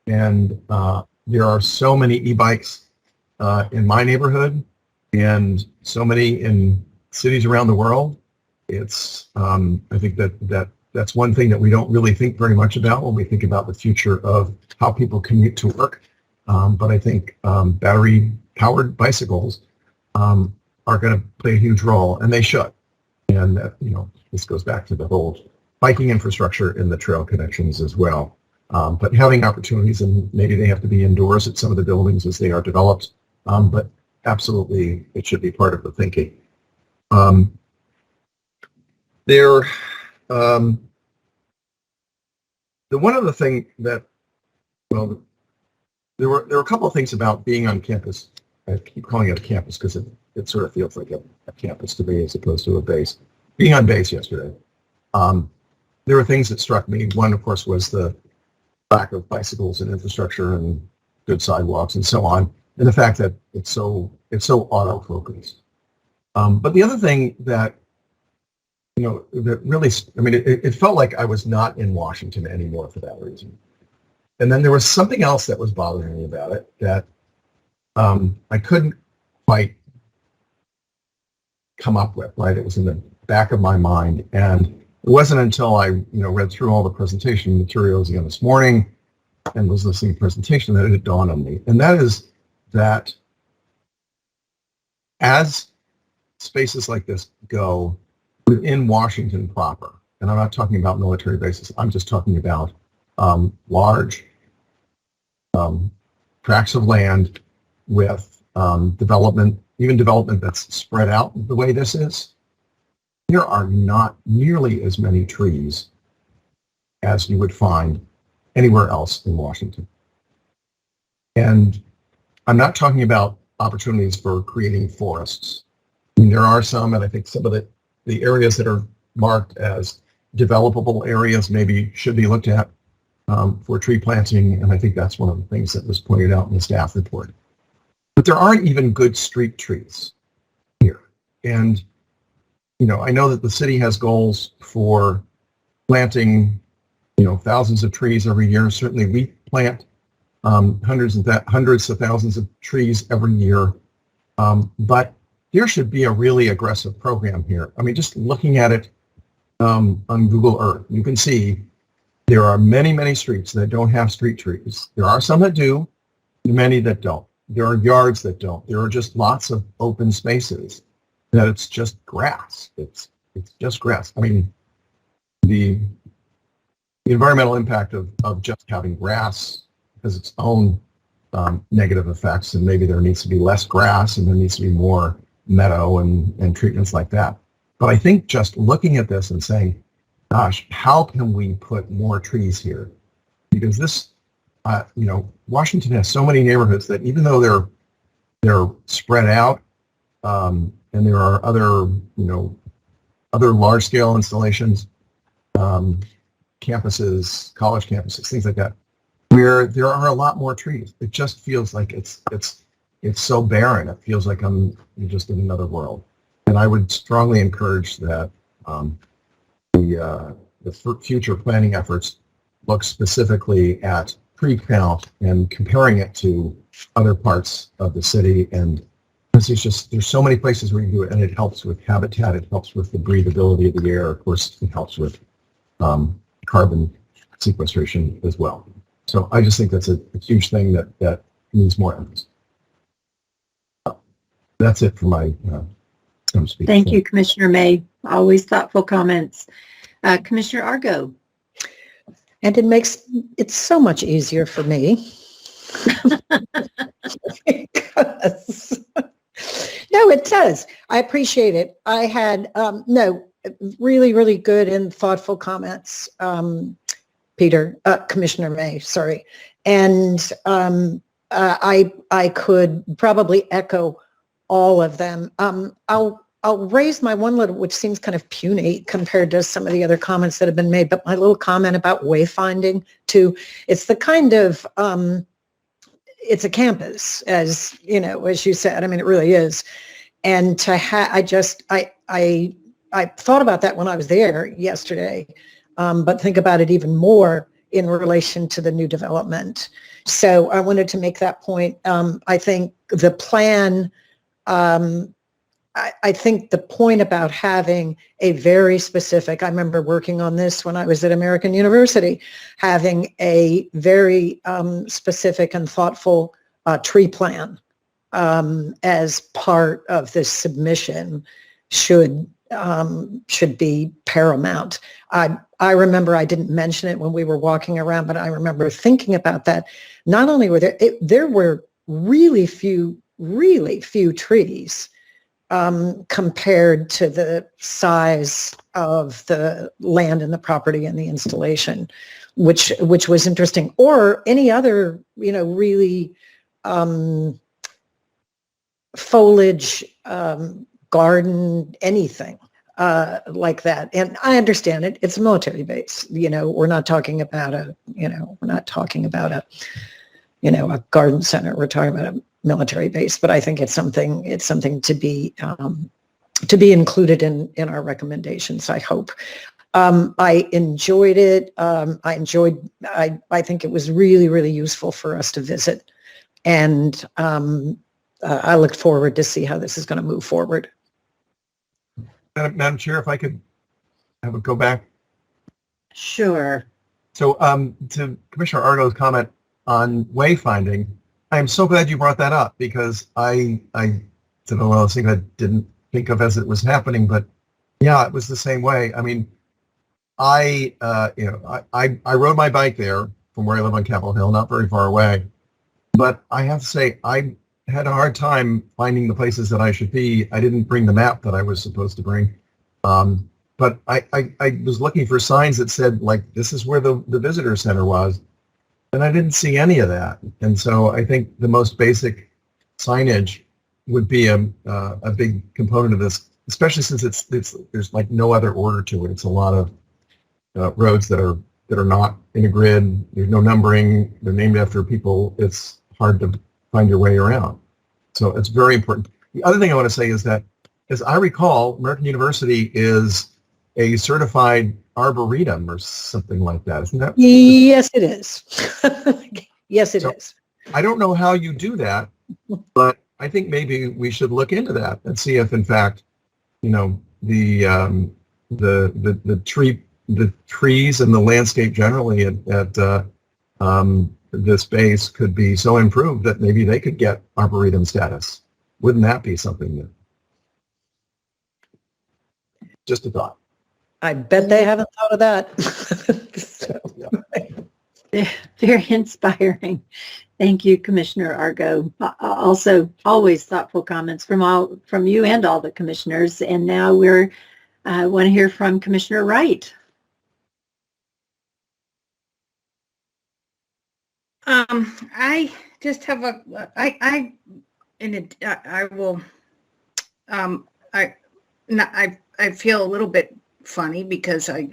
And there are so many e-bikes in my neighborhood and so many in cities around the world. It's I think that's one thing that we don't really think very much about when we think about the future of how people commute to work but I think battery-powered bicycles are going to play a huge role, and they should. And this goes back to the whole biking infrastructure and the trail connections as well. But having opportunities, and maybe they have to be indoors at some of the buildings as they are developed, but absolutely it should be part of the thinking. The one other thing that, well, there were a couple of things about being on campus. I keep calling it a campus because it sort of feels like a campus to me as opposed to a base. Being on base yesterday, there were things that struck me. One, of course, was the lack of bicycles and infrastructure and good sidewalks and so on, and the fact that it's so auto-focused. But the other thing that that really, I mean, it felt like I was not in Washington anymore for that reason. And then there was something else that was bothering me about it that I couldn't quite come up with, right? It was in the back of my mind. And it wasn't until I, read through all the presentation materials again this morning and was listening to the presentation that it dawned on me. And that is that as spaces like this go within Washington proper, and I'm not talking about military bases, I'm just talking about large tracts of land with development, even development that's spread out the way this is, there are not nearly as many trees as you would find anywhere else in Washington. And I'm not talking about opportunities for creating forests. I mean, there are some, and I think some of the areas that are marked as developable areas maybe should be looked at for tree planting, and I think that's one of the things that was pointed out in the staff report. But there aren't even good street trees here. And, I know that the city has goals for planting, thousands of trees every year. Certainly we plant hundreds of thousands of trees every year. But there should be a really aggressive program here. I mean, just looking at it on Google Earth, you can see there are many, many streets that don't have street trees. There are some that do, many that don't. There are yards that don't. There are just lots of open spaces that it's just grass. It's just grass. I mean, the environmental impact of just having grass has its own negative effects, and maybe there needs to be less grass and there needs to be more meadow and treatments like that. But I think just looking at this and saying, gosh, how can we put more trees here? Because this, Washington has so many neighborhoods that even though they're spread out, and there are other large-scale installations, campuses, college campuses, things like that, where there are a lot more trees. It just feels like it's so barren. It feels like I'm just in another world. And I would strongly encourage that the future planning efforts look specifically at tree count and comparing it to other parts of the city. And there's so many places where you can do it, and it helps with habitat, it helps with the breathability of the air, of course, it helps with carbon sequestration as well. So I just think that's a huge thing that needs more emphasis. That's it for my speech. Thank you, Commissioner May. Always thoughtful comments. Commissioner Argo. And it makes it so much easier for me. Because, no, it does. I appreciate it. I had, really, really good and thoughtful comments, Commissioner May, sorry. And I could probably echo all of them. I'll raise my one little, which seems kind of puny compared to some of the other comments that have been made, but my little comment about wayfinding too. It's the kind of, it's a campus, as you said. I mean, it really is. And to I thought about that when I was there yesterday, but think about it even more in relation to the new development. So I wanted to make that point. I think the plan, I think the point about having a very specific, I remember working on this when I was at American University, having a very specific and thoughtful tree plan as part of this submission should be paramount. I remember, I didn't mention it when we were walking around, but I remember thinking about that. Not only were there were really few trees compared to the size of the land and the property and the installation, which was interesting. Or any other, really foliage, garden, anything like that. And I understand it. It's a military base. We're not talking about a garden center. We're talking about a military base, but I think it's something to be included in our recommendations, I hope. I enjoyed it. I think it was really, really useful for us to visit. And I look forward to see how this is going to move forward. Madam Chair, if I could have a go back. Sure. So to Commissioner Argo's comment on wayfinding, I am so glad you brought that up, because I said, well, it's something I didn't think of as it was happening, but yeah, it was the same way. I mean, I rode my bike there from where I live on Capitol Hill, not very far away, but I have to say, I had a hard time finding the places that I should be. I didn't bring the map that I was supposed to bring. But I was looking for signs that said, like, this is where the visitor center was. And I didn't see any of that. And so I think the most basic signage would be a big component of this, especially since there's like no other order to it. It's a lot of roads that are not in a grid. There's no numbering. They're named after people. It's hard to find your way around. So it's very important. The other thing I want to say is that, as I recall, American University is a certified Arboretum or something like that, isn't that? Yes, it is. Yes, it is. I don't know how you do that, but I think maybe we should look into that and see if, in fact, the trees and the landscape generally at this base could be so improved that maybe they could get Arboretum status. Wouldn't that be something that? Just a thought. I bet they haven't thought of that. So. Very inspiring. Thank you, Commissioner Argo. Also, always thoughtful comments from you and all the commissioners. And now we're want to hear from Commissioner Wright. I just have I feel a little bit funny because I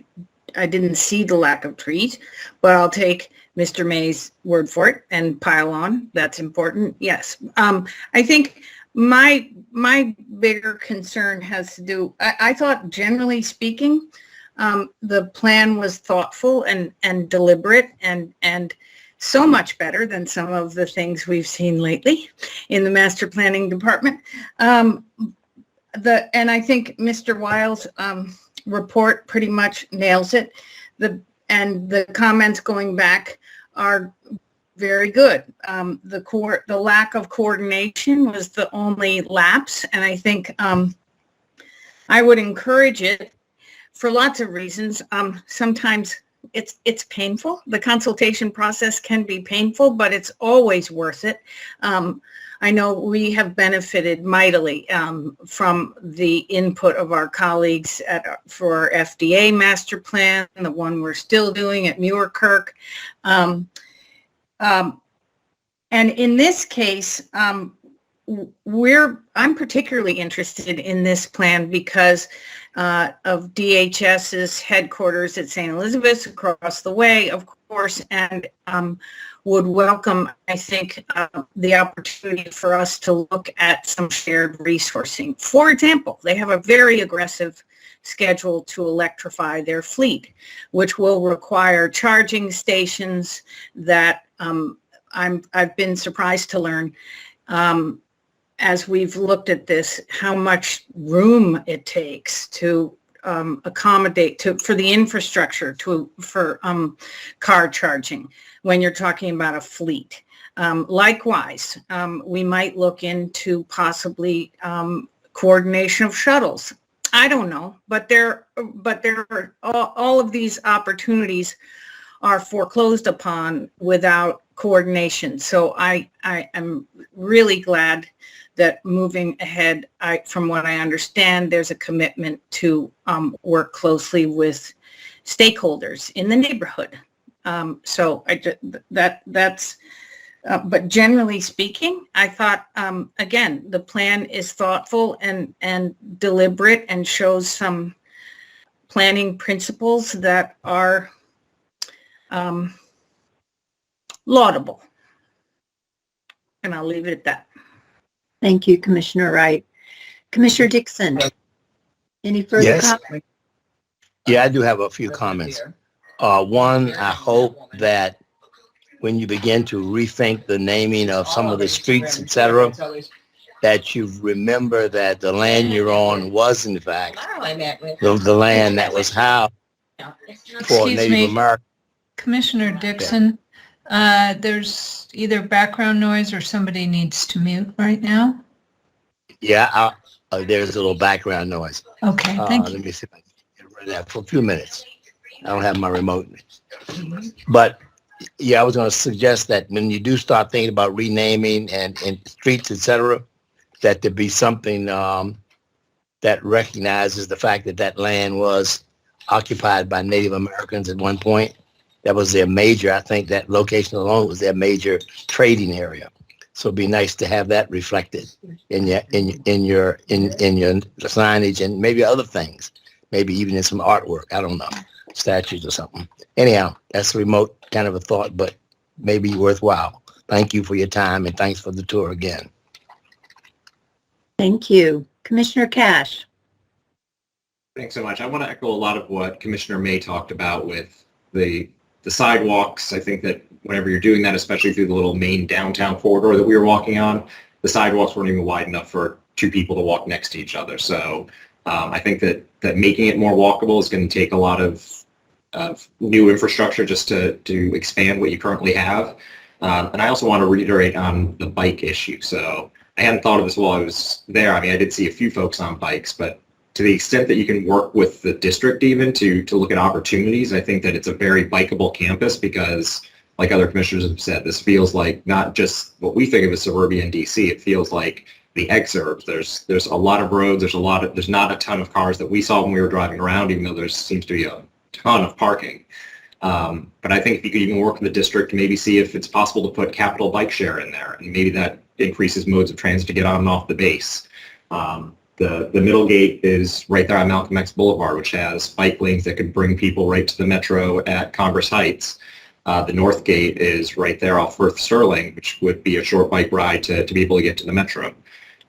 didn't see the lack of trees, but I'll take Mr. May's word for it and pile on. That's important. Yes. I think my bigger concern has to do, I thought, generally speaking, the plan was thoughtful and deliberate and so much better than some of the things we've seen lately in the master planning department. And I think Mr. Weil's report pretty much nails it. The comments going back are very good. The lack of coordination was the only lapse, and I think I would encourage it for lots of reasons. Sometimes it's painful. The consultation process can be painful, but it's always worth it. I know we have benefited mightily from the input of our colleagues for our FDA master plan, the one we're still doing at Muirkirk. And in this case, I'm particularly interested in this plan because of DHS's headquarters at St. Elizabeth's across the way, of course, and would welcome, I think, the opportunity for us to look at some shared resourcing. For example, they have a very aggressive schedule to electrify their fleet, which will require charging stations that I've been surprised to learn as we've looked at this, how much room it takes to accommodate for the infrastructure for car charging when you're talking about a fleet. Likewise, we might look into possibly coordination of shuttles. I don't know, but there are all of these opportunities are foreclosed upon without coordination. So I am really glad that moving ahead, from what I understand, there's a commitment to work closely with stakeholders in the neighborhood. So but generally speaking, I thought, again, the plan is thoughtful and deliberate and shows some planning principles that are laudable. And I'll leave it at that. Thank you, Commissioner Wright. Commissioner Dixon, any further comments? Yeah, I do have a few comments. One, I hope that when you begin to rethink the naming of some of the streets, etc., that you remember that the land you're on was, in fact, the land that was housed for Native Americans. Commissioner Dixon, there's either background noise or somebody needs to mute right now. Yeah, there's a little background noise. Okay, thank you. Let me see if I can get rid of that for a few minutes. I don't have my remote. But yeah, I was going to suggest that when you do start thinking about renaming and streets, etc., that there be something that recognizes the fact that that land was occupied by Native Americans at one point. That was their major, I think that location alone was their major trading area. So it'd be nice to have that reflected in your signage and maybe other things, maybe even in some artwork. I don't know, statues or something. Anyhow, that's a remote kind of a thought, but maybe worthwhile. Thank you for your time and thanks for the tour again. Thank you. Commissioner Cash. Thanks so much. I want to echo a lot of what Commissioner May talked about with the sidewalks. I think that whenever you're doing that, especially through the little main downtown corridor that we were walking on, the sidewalks weren't even wide enough for two people to walk next to each other. So I think that making it more walkable is going to take a lot of new infrastructure just to expand what you currently have. And I also want to reiterate on the bike issue. So I hadn't thought of this while I was there. I mean, I did see a few folks on bikes, but to the extent that you can work with the district even to look at opportunities, I think that it's a very bikeable campus because, like other commissioners have said, this feels like not just what we think of as suburban DC. It feels like the exurbs. There's a lot of roads. There's not a ton of cars that we saw when we were driving around, even though there seems to be a ton of parking. But I think if you could even work with the district, maybe see if it's possible to put capital bike share in there, and maybe that increases modes of transit to get on and off the base. The middle gate is right there on Malcolm X Boulevard, which has bike lanes that could bring people right to the metro at Congress Heights. The north gate is right there off Firth Sterling, which would be a short bike ride to be able to get to the metro.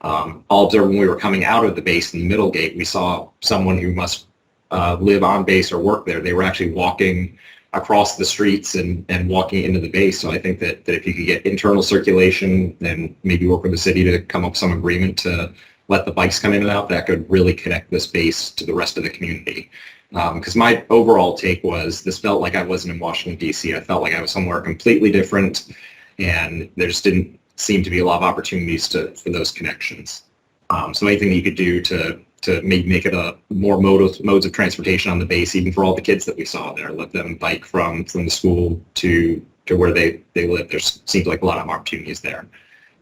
All observed when we were coming out of the base in the middle gate, we saw someone who must live on base or work there. They were actually walking across the streets and walking into the base. So I think that if you could get internal circulation and maybe work with the city to come up with some agreement to let the bikes come in and out, that could really connect this base to the rest of the community. Because my overall take was this felt like I wasn't in Washington, D.C. I felt like I was somewhere completely different, and there just didn't seem to be a lot of opportunities for those connections. So anything you could do to maybe make it a more modes of transportation on the base, even for all the kids that we saw there, let them bike from the school to where they live. There seems like a lot of opportunities there.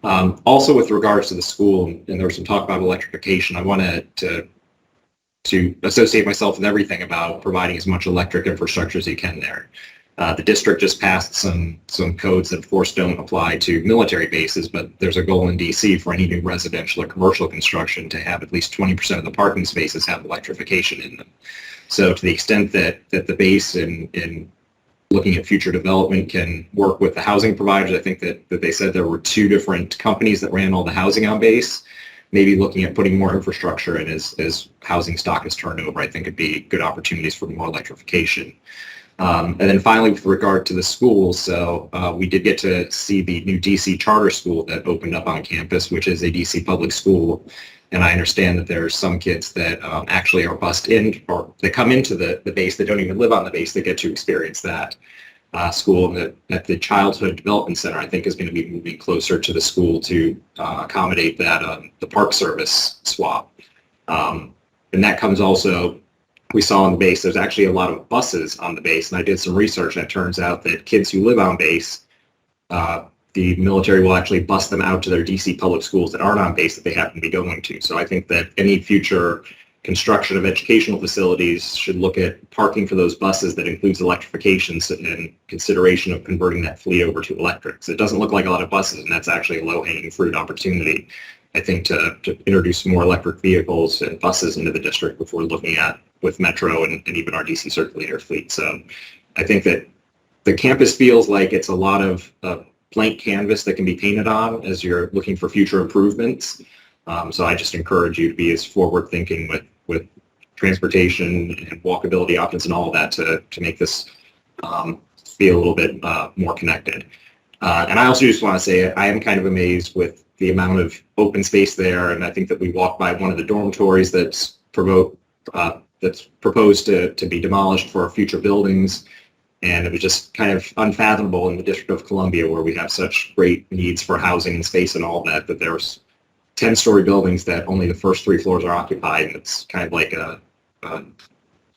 Also, with regards to the school, and there was some talk about electrification, I wanted to associate myself with everything about providing as much electric infrastructure as you can there. The district just passed some codes that, of course, don't apply to military bases, but there's a goal in DC for any new residential or commercial construction to have at least 20% of the parking spaces have electrification in them. So to the extent that the base in looking at future development can work with the housing providers, I think that they said there were 2 different companies that ran all the housing on base. Maybe looking at putting more infrastructure in as housing stock is turned over, I think it'd be good opportunities for more electrification. And then finally, with regard to the schools, so we did get to see the new DC charter school that opened up on campus, which is a DC public school. And I understand that there are some kids that actually are bused in, or they come into the base that don't even live on the base that get to experience that school. And that the Childhood Development Center, I think, is going to be moving closer to the school to accommodate that, the Park Service swap. And that comes also, we saw on the base, there's actually a lot of buses on the base. And I did some research, and it turns out that kids who live on base, the military will actually bus them out to their DC public schools that aren't on base that they happen to be going to. So I think that any future construction of educational facilities should look at parking for those buses that includes electrification and consideration of converting that fleet over to electric. So it doesn't look like a lot of buses, and that's actually a low-hanging fruit opportunity, I think, to introduce more electric vehicles and buses into the district before looking at with Metro and even our DC circulator fleet. So I think that the campus feels like it's a lot of blank canvas that can be painted on as you're looking for future improvements. So I just encourage you to be as forward-thinking with transportation and walkability options and all of that to make this feel a little bit more connected. And I also just want to say I am kind of amazed with the amount of open space there, and I think that we walked by one of the dormitories that's proposed to be demolished for future buildings. And it was just kind of unfathomable in the District of Columbia, where we have such great needs for housing and space and all that there's 10-story buildings that only the first 3 floors are occupied. And it's kind of like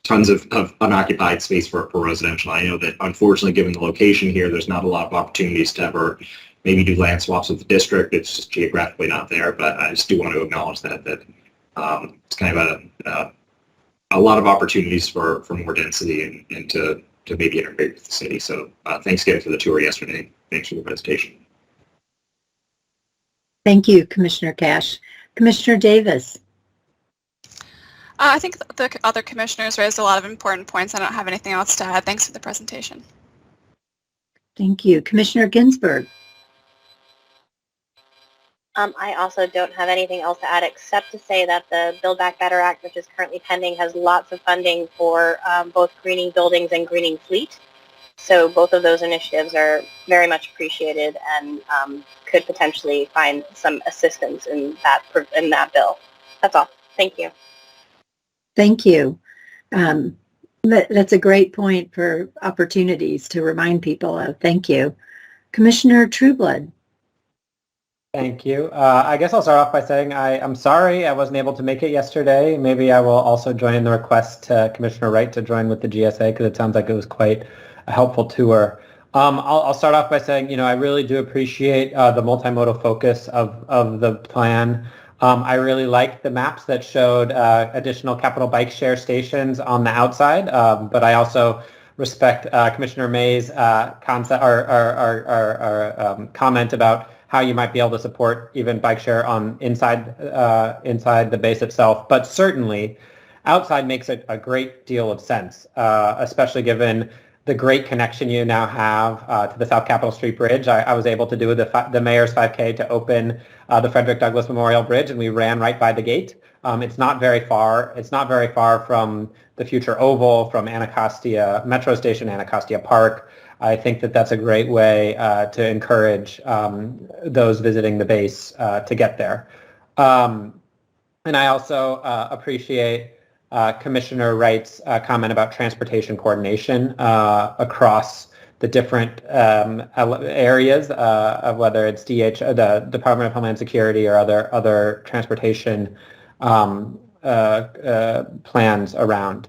tons of unoccupied space for residential. I know that, unfortunately, given the location here, there's not a lot of opportunities to ever maybe do land swaps with the district. It's just geographically not there. But I just do want to acknowledge that it's kind of a lot of opportunities for more density and to maybe integrate with the city. So thanks again for the tour yesterday. Thanks for the presentation. Thank you, Commissioner Cash. Commissioner Davis. I think the other commissioners raised a lot of important points. I don't have anything else to add. Thanks for the presentation. Thank you. Commissioner Ginsburg. I also don't have anything else to add except to say that the Build Back Better Act, which is currently pending, has lots of funding for both greening buildings and greening fleet. So both of those initiatives are very much appreciated and could potentially find some assistance in that bill. That's all. Thank you. Thank you. That's a great point for opportunities to remind people of. Thank you. Commissioner Trueblood. Thank you. I guess I'll start off by saying I'm sorry I wasn't able to make it yesterday. Maybe I will also join in the request to Commissioner Wright to join with the GSA, because it sounds like it was quite a helpful tour. I'll start off by saying, I really do appreciate the multimodal focus of the plan. I really liked the maps that showed additional capital bike share stations on the outside, but I also respect Commissioner May's concept or comment about how you might be able to support even bike share on inside the base itself. But certainly, outside makes a great deal of sense, especially given the great connection you now have to the South Capitol Street Bridge. I was able to do the Mayor's 5K to open the Frederick Douglass Memorial Bridge, and we ran right by the gate. It's not very far. It's not very far from the future Oval, from Anacostia Metro Station, Anacostia Park. I think that that's a great way to encourage those visiting the base to get there. And I also appreciate Commissioner Wright's comment about transportation coordination across the different areas of whether it's the Department of Homeland Security or other transportation plans around.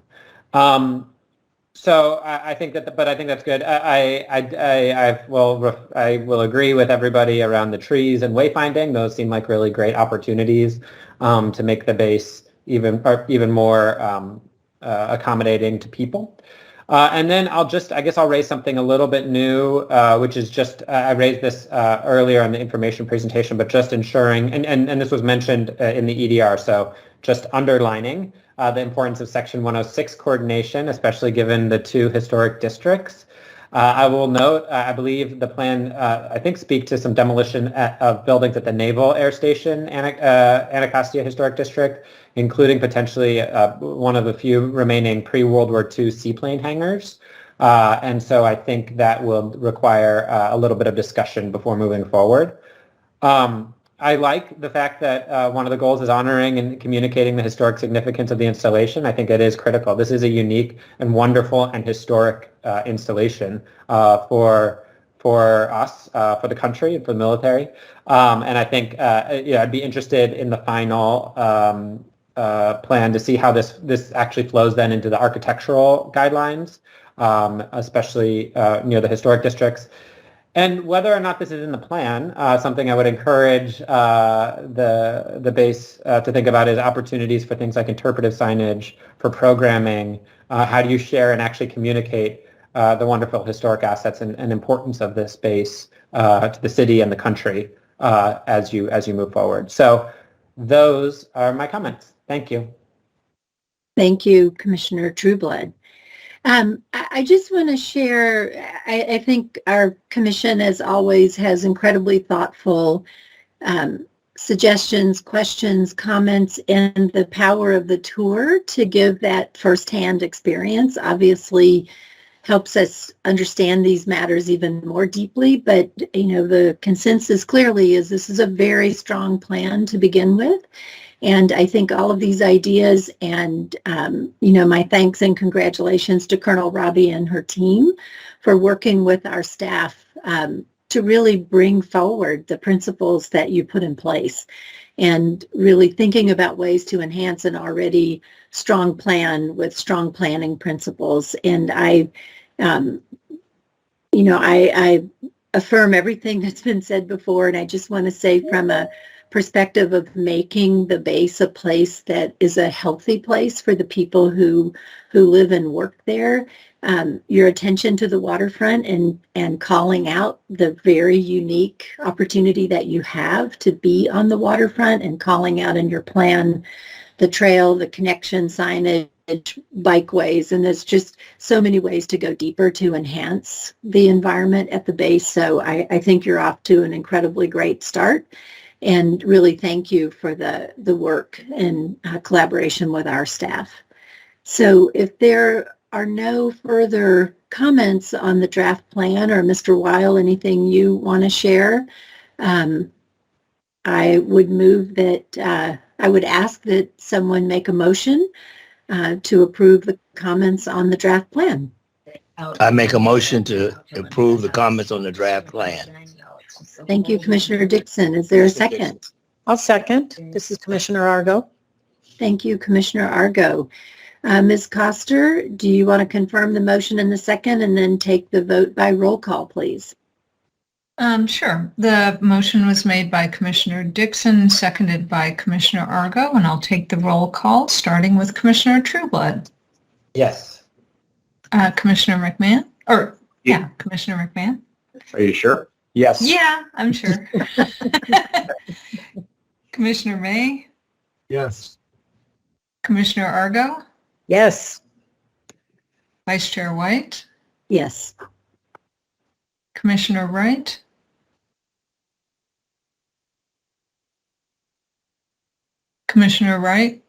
So I think that's good. I will agree with everybody around the trees and wayfinding. Those seem like really great opportunities to make the base even more accommodating to people. And then I guess I'll raise something a little bit new, which is just, I raised this earlier in the information presentation, but just ensuring, and this was mentioned in the EDR, so just underlining the importance of Section 106 coordination, especially given the 2 historic districts. I will note, I believe the plan, I think, speak to some demolition of buildings at the Naval Air Station, Anacostia Historic District, including potentially one of the few remaining pre-World War II seaplane hangars. And so I think that will require a little bit of discussion before moving forward. I like the fact that one of the goals is honoring and communicating the historic significance of the installation. I think it is critical. This is a unique and wonderful and historic installation for us, for the country, and for the military. And I think I'd be interested in the final plan to see how this actually flows then into the architectural guidelines, especially near the historic districts. And whether or not this is in the plan, something I would encourage the base to think about is opportunities for things like interpretive signage, for programming. How do you share and actually communicate the wonderful historic assets and importance of this space to the city and the country as you move forward? So those are my comments. Thank you. Thank you, Commissioner Trueblood. I just want to share, I think our commission, as always, has incredibly thoughtful suggestions, questions, comments, and the power of the tour to give that firsthand experience obviously helps us understand these matters even more deeply. But, the consensus clearly is this is a very strong plan to begin with. And I think all of these ideas and, my thanks and congratulations to Colonel Robbie and her team for working with our staff to really bring forward the principles that you put in place and really thinking about ways to enhance an already strong plan with strong planning principles. And I affirm everything that's been said before. And I just want to say from a perspective of making the base a place that is a healthy place for the people who live and work there. Your attention to the waterfront and calling out the very unique opportunity that you have to be on the waterfront and calling out in your plan the trail, the connection signage, bikeways, and there's just so many ways to go deeper to enhance the environment at the base. So I think you're off to an incredibly great start. And really thank you for the work and collaboration with our staff. So if there are no further comments on the draft plan, or Mr. Weil, anything you want to share, I would move that, I would ask that someone make a motion to approve the comments on the draft plan. I make a motion to approve the comments on the draft plan. Thank you, Commissioner Dixon. Is there a second? I'll second. This is Commissioner Argo. Thank you, Commissioner Argo. Ms. Coster, do you want to confirm the motion in the second and then take the vote by roll call, please? Sure. The motion was made by Commissioner Dixon, seconded by Commissioner Argo, and I'll take the roll call, starting with Commissioner Trueblood. Yes. Commissioner McMahon? Commissioner McMahon? Are you sure? Yes. Yeah, I'm sure. Commissioner May? Yes. Commissioner Argo? Yes. Vice Chair White? Yes. Commissioner Wright? Commissioner Wright?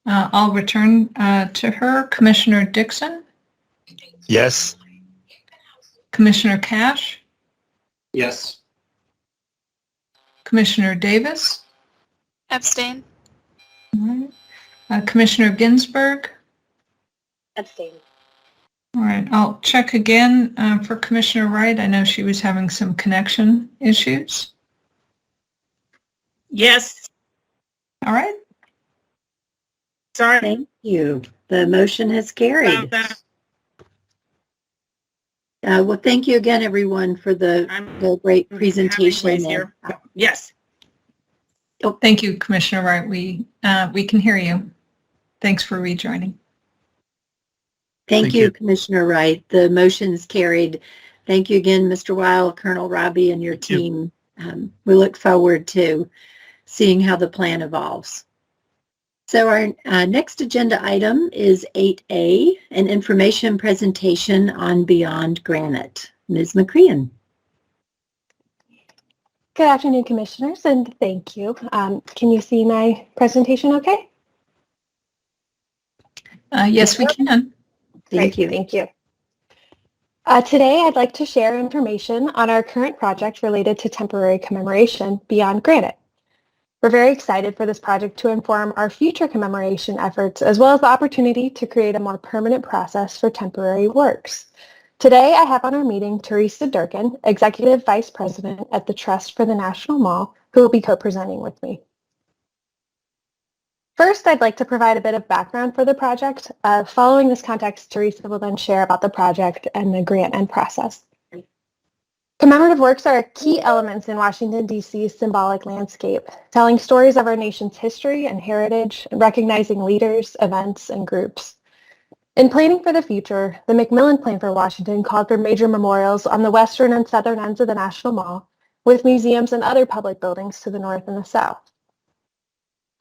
I'll return to her. Commissioner Dixon? Yes. Commissioner Cash? Yes. Commissioner Davis? Abstain. All right. Commissioner Ginsburg? Abstain. All right, I'll check again for Commissioner Wright. I know she was having some connection issues. Yes. All right. Sorry. Thank you. The motion has carried. Well, thank you again, everyone, for the great presentation. Here. Yes. Oh, thank you, Commissioner Wright. We can hear you. Thanks for rejoining. Thank you, Commissioner Wright. The motion is carried. Thank you again, Mr. Weil, Colonel Robbie, and your team. We look forward to seeing how the plan evolves. So our next agenda item is 8A, an information presentation on Beyond Granite. Ms. McCrean. Good afternoon, Commissioners, and thank you. Can you see my presentation okay? Yes, we can. Thank you. Thank you. Today, I'd like to share information on our current project related to temporary commemoration beyond Granite. We're very excited for this project to inform our future commemoration efforts, as well as the opportunity to create a more permanent process for temporary works. Today, I have on our meeting Teresa Durkin, Executive Vice President at the Trust for the National Mall, who will be co-presenting with me. First, I'd like to provide a bit of background for the project. Following this context, Teresa will then share about the project and the grant and process. Commemorative works are key elements in Washington, D.C.'s symbolic landscape, telling stories of our nation's history and heritage, and recognizing leaders, events, and groups. In planning for the future, the Macmillan Plan for Washington called for major memorials on the western and southern ends of the National Mall, with museums and other public buildings to the north and the south.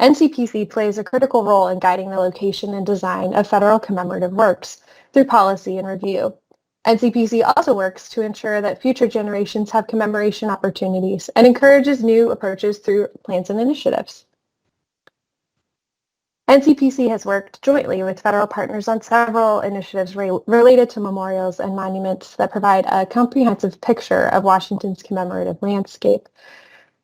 Ncpc plays a critical role in guiding the location and design of federal commemorative works through policy and review. Ncpc also works to ensure that future generations have commemoration opportunities and encourages new approaches through plans and initiatives. Ncpc has worked jointly with federal partners on several initiatives related to memorials and monuments that provide a comprehensive picture of Washington's commemorative landscape.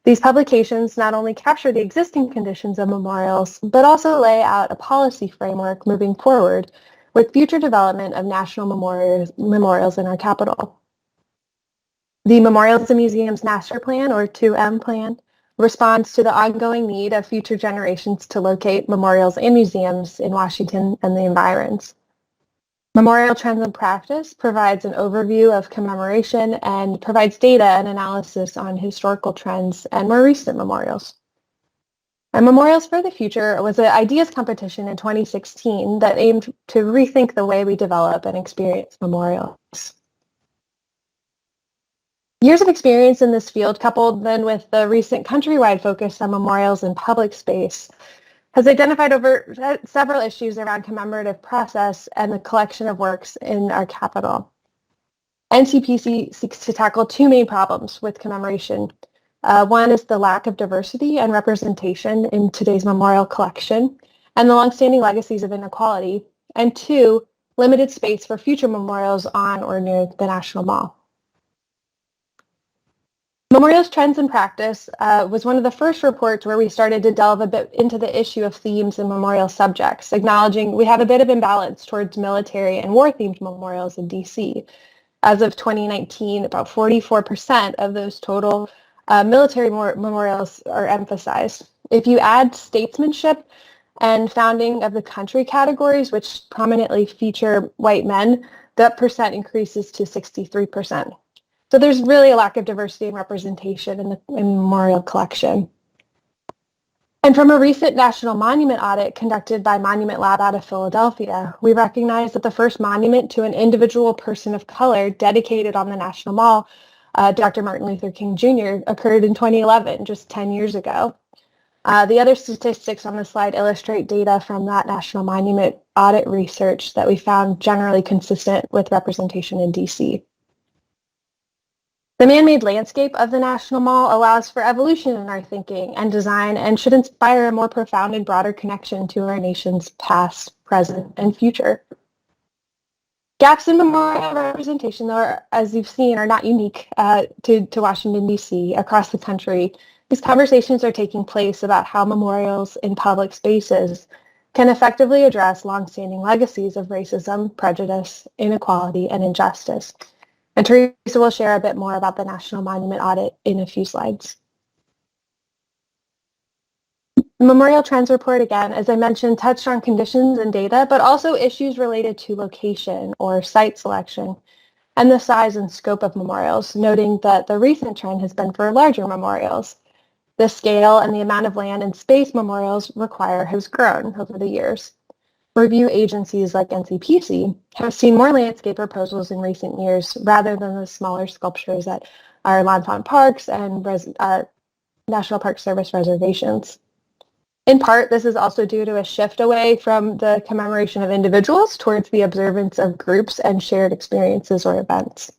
These publications not only capture the existing conditions of memorials, but also lay out a policy framework moving forward with future development of national memorials in our capital. The Memorials and Museums Master Plan, or 2M Plan, responds to the ongoing need of future generations to locate memorials and museums in Washington and the environs. Memorial Trends and Practice provides an overview of commemoration and provides data and analysis on historical trends and more recent memorials. And Memorials for the Future was an ideas competition in 2016 that aimed to rethink the way we develop and experience memorials. Years of experience in this field, coupled then with the recent countrywide focus on memorials in public space, has identified over several issues around commemorative process and the collection of works in our capital. Ncpc seeks to tackle two main problems with commemoration. One is the lack of diversity and representation in today's memorial collection and the longstanding legacies of inequality, and two, limited space for future memorials on or near the National Mall. Memorials Trends and Practice was one of the first reports where we started to delve a bit into the issue of themes and memorial subjects, acknowledging we have a bit of imbalance towards military and war-themed memorials in D.C. As of 2019, about 44% of those total military memorials are emphasized. If you add statesmanship and founding of the country categories, which prominently feature white men, that percent increases to 63%. So there's really a lack of diversity and representation in the memorial collection. And from a recent national monument audit conducted by Monument Lab out of Philadelphia, we recognize that the first monument to an individual person of color dedicated on the National Mall, Dr. Martin Luther King Jr., occurred in 2011, just 10 years ago. The other statistics on the slide illustrate data from that national monument audit research that we found generally consistent with representation in DC. The man-made landscape of the National Mall allows for evolution in our thinking and design and should inspire a more profound and broader connection to our nation's past, present, and future. Gaps in memorial representation, though, as you've seen, are not unique to Washington, D.C. Across the country, these conversations are taking place about how memorials in public spaces can effectively address longstanding legacies of racism, prejudice, inequality, and injustice. And Teresa will share a bit more about the National Monument Audit in a few slides. The Memorial Trends Report, again, as I mentioned, touched on conditions and data, but also issues related to location or site selection and the size and scope of memorials, noting that the recent trend has been for larger memorials. The scale and the amount of land and space memorials require has grown over the years. Review agencies like Ncpc have seen more landscape proposals in recent years rather than the smaller sculptures at our L'Enfant parks and National Park Service reservations. In part, this is also due to a shift away from the commemoration of individuals towards the observance of groups and shared experiences or events.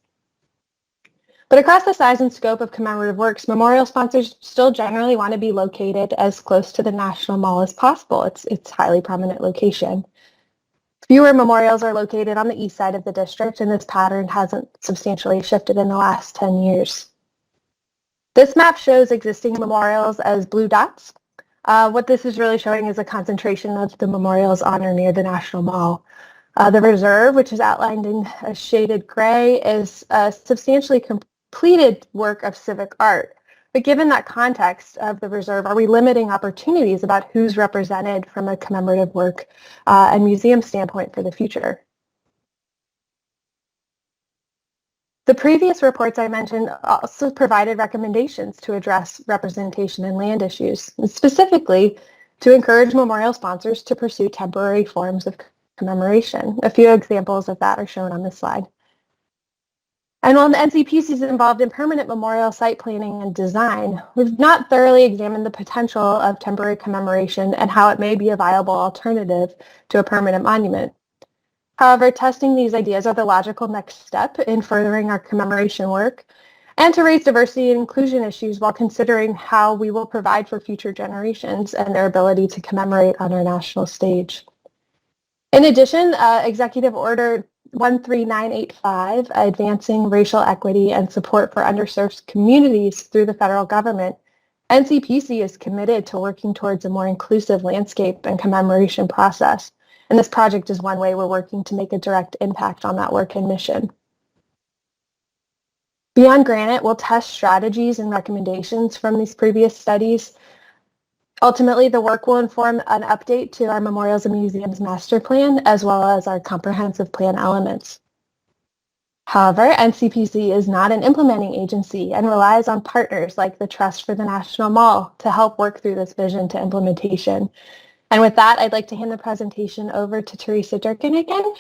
But across the size and scope of commemorative works, memorial sponsors still generally want to be located as close to the National Mall as possible. It's highly prominent location. Fewer memorials are located on the east side of the district, and this pattern hasn't substantially shifted in the last 10 years. This map shows existing memorials as blue dots. What this is really showing is a concentration of the memorials on or near the National Mall. The reserve, which is outlined in a shaded gray, is a substantially completed work of civic art. But given that context of the reserve, are we limiting opportunities about who's represented from a commemorative work and museum standpoint for the future? The previous reports I mentioned also provided recommendations to address representation and land issues, and specifically to encourage memorial sponsors to pursue temporary forms of commemoration. A few examples of that are shown on this slide. And while the Ncpc is involved in permanent memorial site planning and design, we've not thoroughly examined the potential of temporary commemoration and how it may be a viable alternative to a permanent monument. However, testing these ideas are the logical next step in furthering our commemoration work and to raise diversity and inclusion issues while considering how we will provide for future generations and their ability to commemorate on our national stage. In addition, Executive Order 13985, Advancing Racial Equity and Support for Underserved Communities through the federal government, Ncpc is committed to working towards a more inclusive landscape and commemoration process. And this project is one way we're working to make a direct impact on that work and mission. Beyond Granite, we'll test strategies and recommendations from these previous studies. Ultimately, the work will inform an update to our Memorials and Museums Master Plan, as well as our comprehensive plan elements. However, Ncpc is not an implementing agency and relies on partners like the Trust for the National Mall to help work through this vision to implementation. And with that, I'd like to hand the presentation over to Teresa Durkin again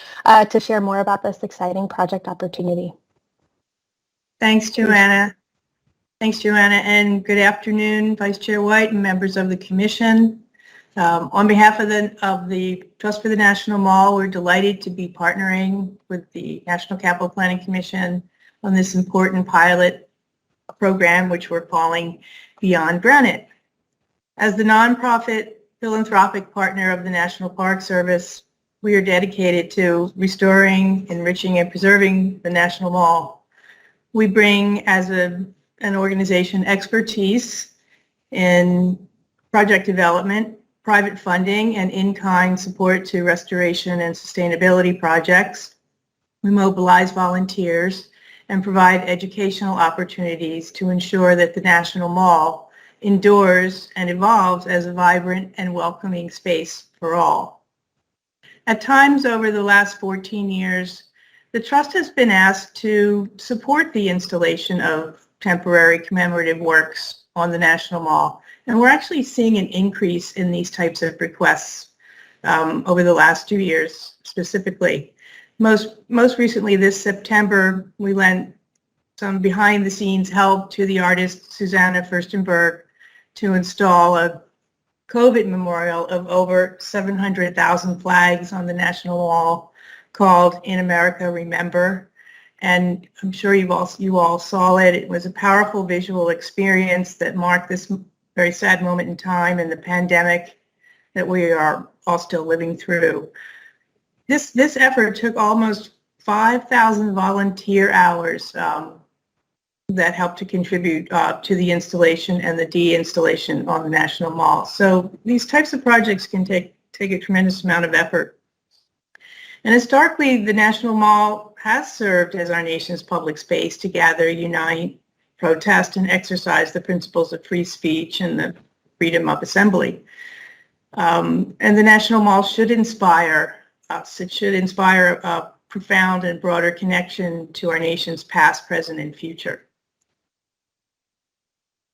to share more about this exciting project opportunity. Thanks, Joanna. Thanks, Joanna, and good afternoon, Vice Chair White and members of the Commission. On behalf of the Trust for the National Mall, we're delighted to be partnering with the National Capital Planning Commission on this important pilot program, which we're calling Beyond Granite. As the nonprofit philanthropic partner of the National Park Service, we are dedicated to restoring, enriching, and preserving the National Mall. We bring, as an organization, expertise in project development, private funding, and in-kind support to restoration and sustainability projects. We mobilize volunteers and provide educational opportunities to ensure that the National Mall endures and evolves as a vibrant and welcoming space for all. At times over the last 14 years, the Trust has been asked to support the installation of temporary commemorative works on the National Mall, and we're actually seeing an increase in these types of requests over the last 2 years specifically. Most recently this September, we lent some behind-the-scenes help to the artist Susanna Furstenberg to install a COVID memorial of over 700,000 flags on the National Mall called In America Remember. And I'm sure you all saw it. It was a powerful visual experience that marked this very sad moment in time in the pandemic that we are all still living through. This effort took almost 5,000 volunteer hours that helped to contribute to the installation and the de-installation on the National Mall. So these types of projects can take a tremendous amount of effort. And historically, the National Mall has served as our nation's public space to gather, unite, protest, and exercise the principles of free speech and the freedom of assembly. And the National Mall should inspire us. It should inspire a profound and broader connection to our nation's past, present, and future.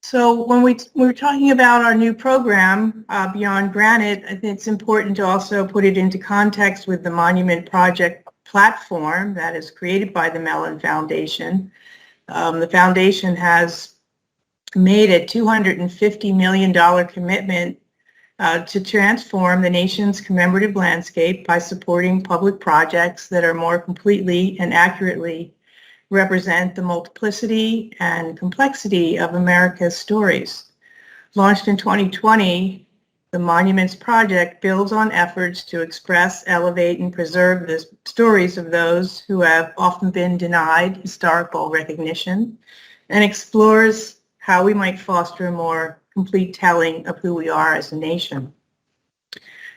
So when we're talking about our new program, Beyond Granite, I think it's important to also put it into context with the Monument Project platform that is created by the Mellon Foundation. The foundation has made a $250 million commitment to transform the nation's commemorative landscape by supporting public projects that are more completely and accurately represent the multiplicity and complexity of America's stories. Launched in 2020, the Monuments Project builds on efforts to express, elevate, and preserve the stories of those who have often been denied historical recognition, and explores how we might foster a more complete telling of who we are as a nation.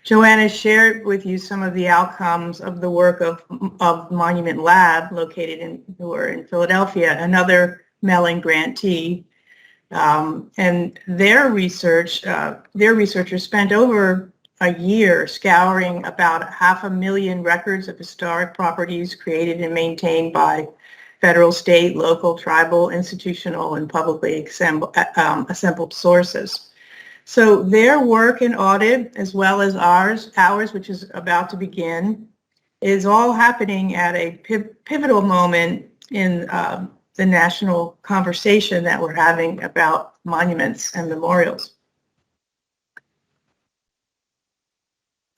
Joanna shared with you some of the outcomes of the work of Monument Lab, located in Philadelphia, another Mellon grantee. And their researchers spent over a year scouring about 500,000 records of historic properties created and maintained by federal, state, local, tribal, institutional, and publicly assembled sources. So their work and audit, as well as ours, which is about to begin, is all happening at a pivotal moment in the national conversation that we're having about monuments and memorials.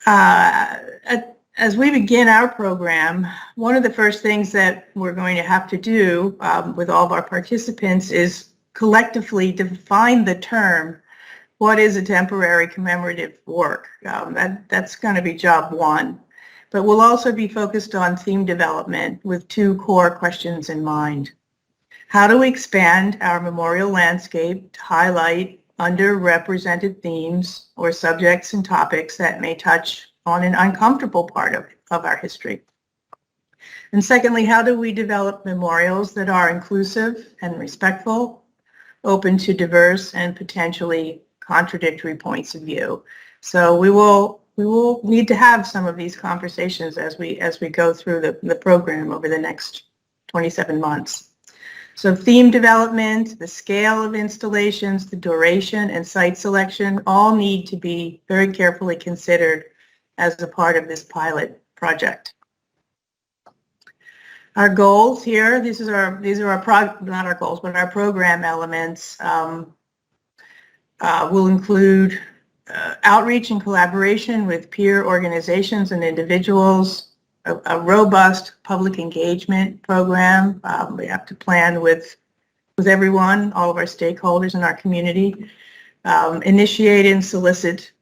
As we begin our program, one of the first things that we're going to have to do with all of our participants is collectively define the term, what is a temporary commemorative work? That's going to be job one. But we'll also be focused on theme development with two core questions in mind. How do we expand our memorial landscape to highlight underrepresented themes or subjects and topics that may touch on an uncomfortable part of our history? And secondly, how do we develop memorials that are inclusive and respectful, open to diverse and potentially contradictory points of view? So we will need to have some of these conversations as we go through the program over the next 27 months. So theme development, the scale of installations, the duration, and site selection all need to be very carefully considered as a part of this pilot project. Our goals here, not our goals, but our program elements will include outreach and collaboration with peer organizations and individuals, a robust public engagement program. We have to plan with everyone, all of our stakeholders in our community, initiate and solicit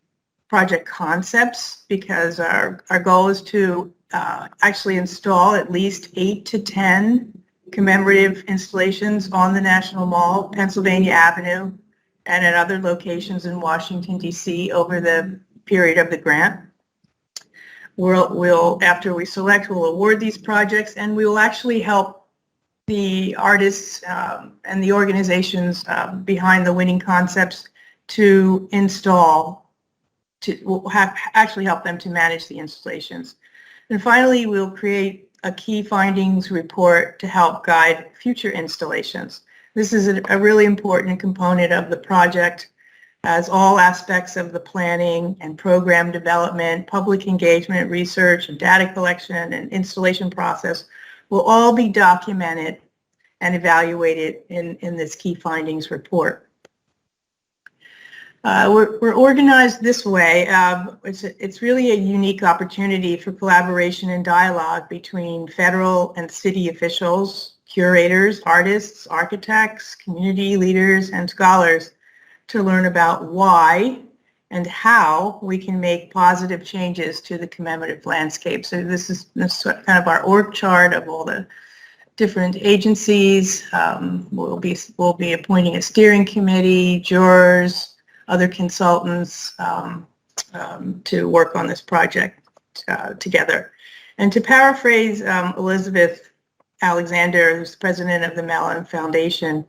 project concepts, because our goal is to actually install at least 8 to 10 commemorative installations on the National Mall, Pennsylvania Avenue, and at other locations in Washington, D.C. over the period of the grant. After we select, we'll award these projects, and we will actually help the artists and the organizations behind the winning concepts to install, we'll actually help them to manage the installations. And finally, we'll create a key findings report to help guide future installations. This is a really important component of the project, as all aspects of the planning and program development, public engagement, research, and data collection and installation process will all be documented and evaluated in this key findings report. We're organized this way. It's really a unique opportunity for collaboration and dialogue between federal and city officials, curators, artists, architects, community leaders, and scholars to learn about why and how we can make positive changes to the commemorative landscape. So this is kind of our org chart of all the different agencies. We'll be appointing a steering committee, jurors, other consultants to work on this project together. And to paraphrase Elizabeth Alexander, who's president of the Mellon Foundation,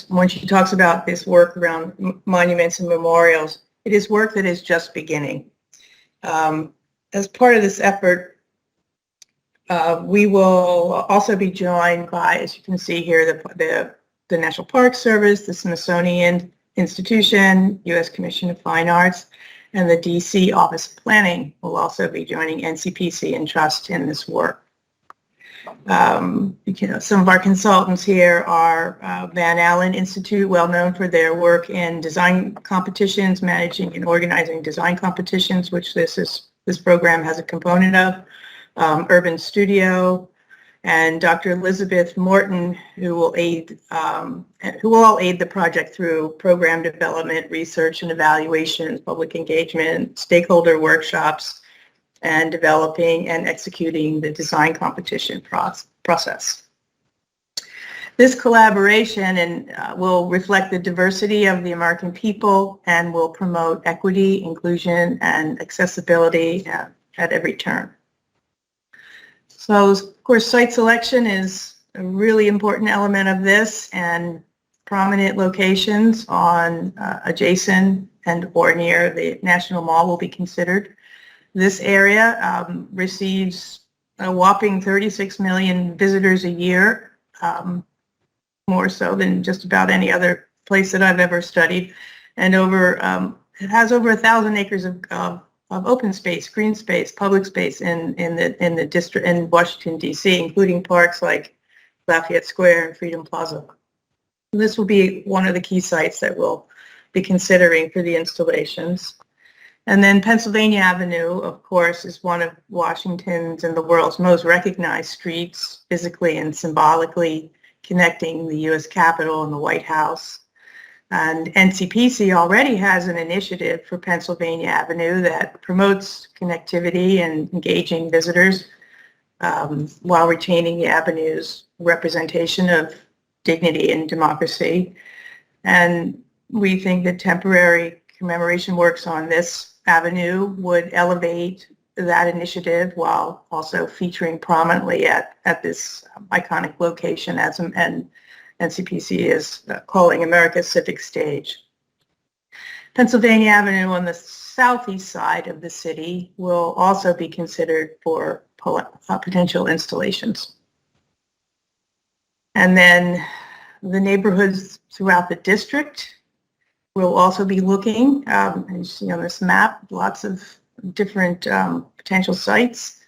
when she talks about this work around monuments and memorials, it is work that is just beginning. As part of this effort, we will also be joined by, as you can see here, the National Park Service, the Smithsonian Institution, U.S. Commission of Fine Arts, and the D.C. Office of Planning will also be joining Ncpc and Trust in this work. Some of our consultants here are Van Allen Institute, well known for their work in design competitions, managing and organizing design competitions, which this program has a component of. Urban Studio, and Dr. Elizabeth Morton, who will all aid the project through program development, research and evaluation, public engagement, stakeholder workshops, and developing and executing the design competition process. This collaboration will reflect the diversity of the American people and will promote equity, inclusion, and accessibility at every turn. So, of course, site selection is a really important element of this, and prominent locations on adjacent and or near the National Mall will be considered. This area receives a whopping 36 million visitors a year, more so than just about any other place that I've ever studied, and it has over 1,000 acres of open space, green space, public space in the district in Washington, D.C., including parks like Lafayette Square and Freedom Plaza. This will be one of the key sites that we'll be considering for the installations. And then Pennsylvania Avenue, of course, is one of Washington's and the world's most recognized streets, physically and symbolically connecting the U.S. Capitol and the White House. And Ncpc already has an initiative for Pennsylvania Avenue that promotes connectivity and engaging visitors while retaining the avenue's representation of dignity and democracy. And we think that temporary commemoration works on this avenue would elevate that initiative while also featuring prominently at this iconic location, and Ncpc is calling America's civic stage. Pennsylvania Avenue on the southeast side of the city will also be considered for potential installations. And then the neighborhoods throughout the district will also be looking, as you see on this map, lots of different potential sites,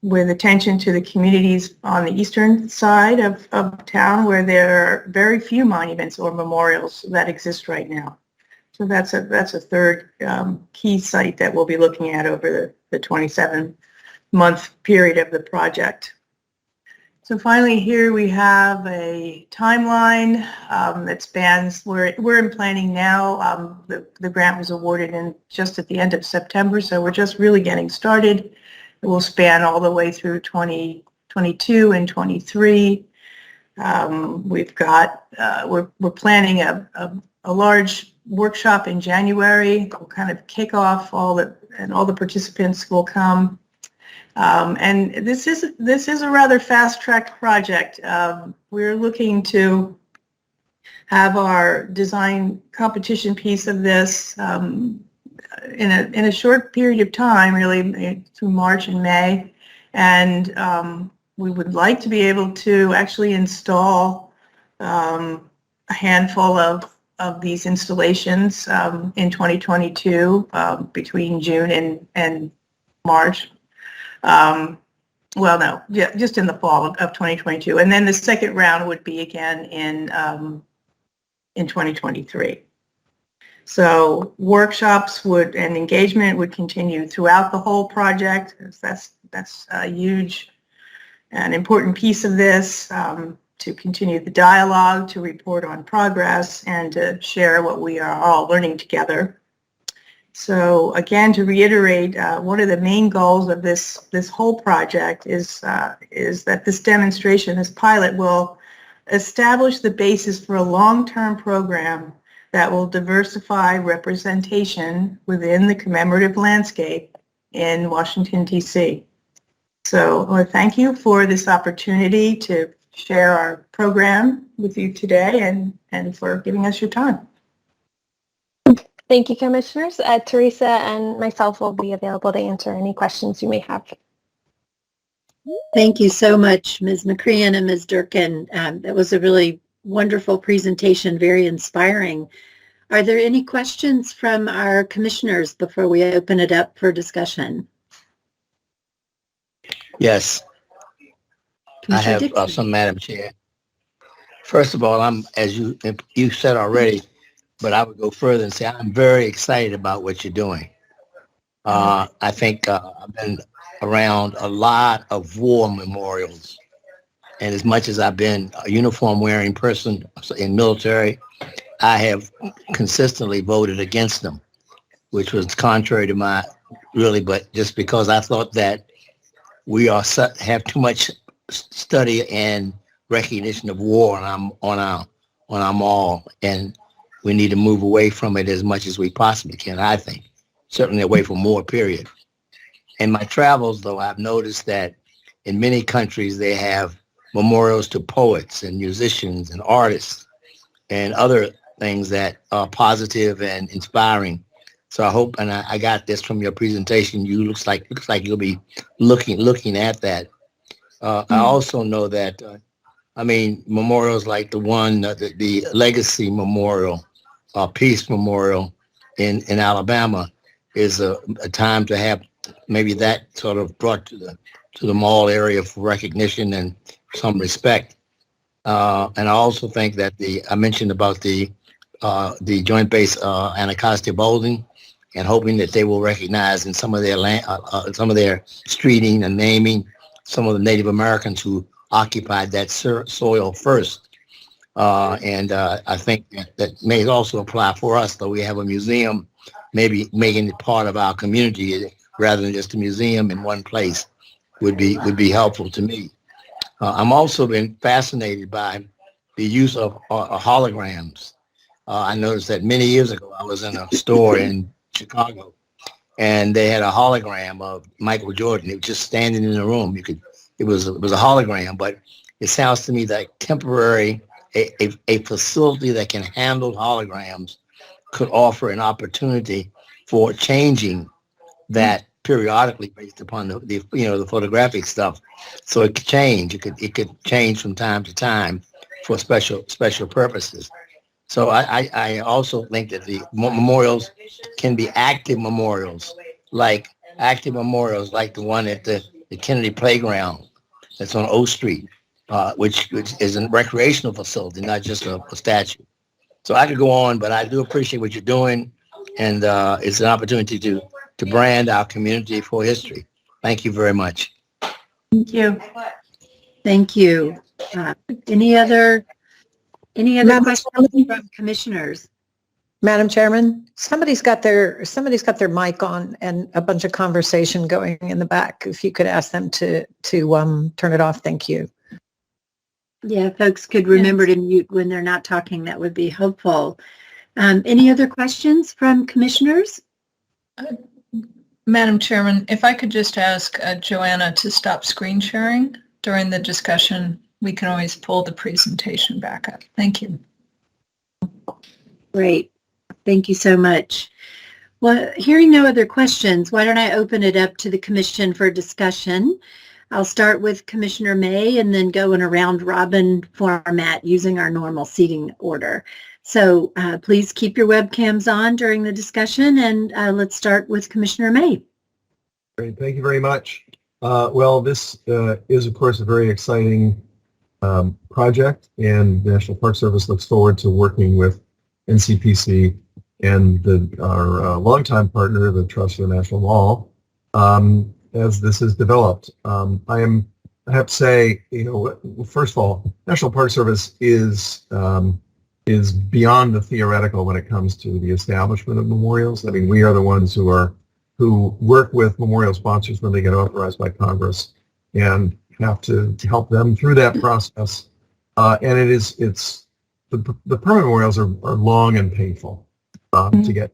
with attention to the communities on the eastern side of town where there are very few monuments or memorials that exist right now. So that's a third key site that we'll be looking at over the 27-month period of the project. So finally, here we have a timeline that spans, we're in planning now. The grant was awarded just at the end of September, so we're just really getting started. It will span all the way through 2022 and 23. We're planning a large workshop in January. We'll kind of kick off all the participants will come. And this is a rather fast-track project. We're looking to have our design competition piece of this in a short period of time, really through March and May, and we would like to be able to actually install a handful of these installations in 2022 between June and March. Just in the fall of 2022, and then the second round would be again in 2023. So workshops and engagement would continue throughout the whole project. That's a huge and important piece of this, to continue the dialogue, to report on progress, and to share what we are all learning together. So again, to reiterate, one of the main goals of this whole project is that this demonstration, this pilot, will establish the basis for a long-term program that will diversify representation within the commemorative landscape in Washington, D.C. So I want to thank you for this opportunity to share our program with you today and for giving us your time. Thank you, Commissioners. Teresa and myself will be available to answer any questions you may have. Thank you so much, Ms. McCrean and Ms. Durkin. That was a really wonderful presentation, very inspiring. Are there any questions from our commissioners before we open it up for discussion? Yes. I have some, Madam Chair. First of all, as you said already, but I would go further and say I'm very excited about what you're doing. I think I've been around a lot of war memorials. And as much as I've been a uniform wearing person in military, I have consistently voted against them, which was contrary to my but just because I thought that we have too much study and recognition of war on our mall, and we need to move away from it as much as we possibly can, I think. Certainly away from war, period. In my travels, though, I've noticed that in many countries they have memorials to poets and musicians and artists and other things that are positive and inspiring. So I hope, and I got this from your presentation, looks like you'll be looking at that. I also know that, memorials like the one, the Legacy Memorial, Peace Memorial in Alabama is a time to have maybe that sort of brought to the mall area for recognition and some respect. And I also think that I mentioned about the Joint Base Anacostia-Bolling, and hoping that they will recognize in some of their streeting and naming some of the Native Americans who occupied that soil first. And I think that may also apply for us, though we have a museum, maybe making it part of our community rather than just a museum in one place would be helpful to me. I'm also been fascinated by the use of holograms. I noticed that many years ago I was in a store in Chicago, and they had a hologram of Michael Jordan. It was just standing in the room. It was a hologram, but it sounds to me like temporary, a facility that can handle holograms could offer an opportunity for changing that periodically based upon the photographic stuff. So it could change. It could change from time to time for special purposes. So I also think that the memorials can be active memorials, like the one at the Kennedy Playground that's on O Street, which is a recreational facility, not just a statue. So I could go on, but I do appreciate what you're doing, and it's an opportunity to brand our community for history. Thank you very much. Thank you. Thank you. Any other questions from commissioners? Madam Chairman, somebody's got their mic on and a bunch of conversation going in the back. If you could ask them to turn it off, thank you. Yeah, folks could remember to mute when they're not talking. That would be helpful. Any other questions from commissioners? Madam Chairman, if I could just ask Joanna to stop screen sharing during the discussion, we can always pull the presentation back up. Thank you. Great. Thank you so much. Well, hearing no other questions, why don't I open it up to the commission for discussion? I'll start with Commissioner May and then go in a round robin format using our normal seating order. So please keep your webcams on during the discussion, and let's start with Commissioner May. Great, thank you very much. Well, this is, of course, a very exciting project, and the National Park Service looks forward to working with Ncpc and our longtime partner, the Trust for the National Mall, as this is developed. I have to say, first of all, National Park Service is beyond the theoretical when it comes to the establishment of memorials. I mean, we are the ones who work with memorial sponsors when they get authorized by Congress and have to help them through that process. And the permanent memorials are long and painful to get.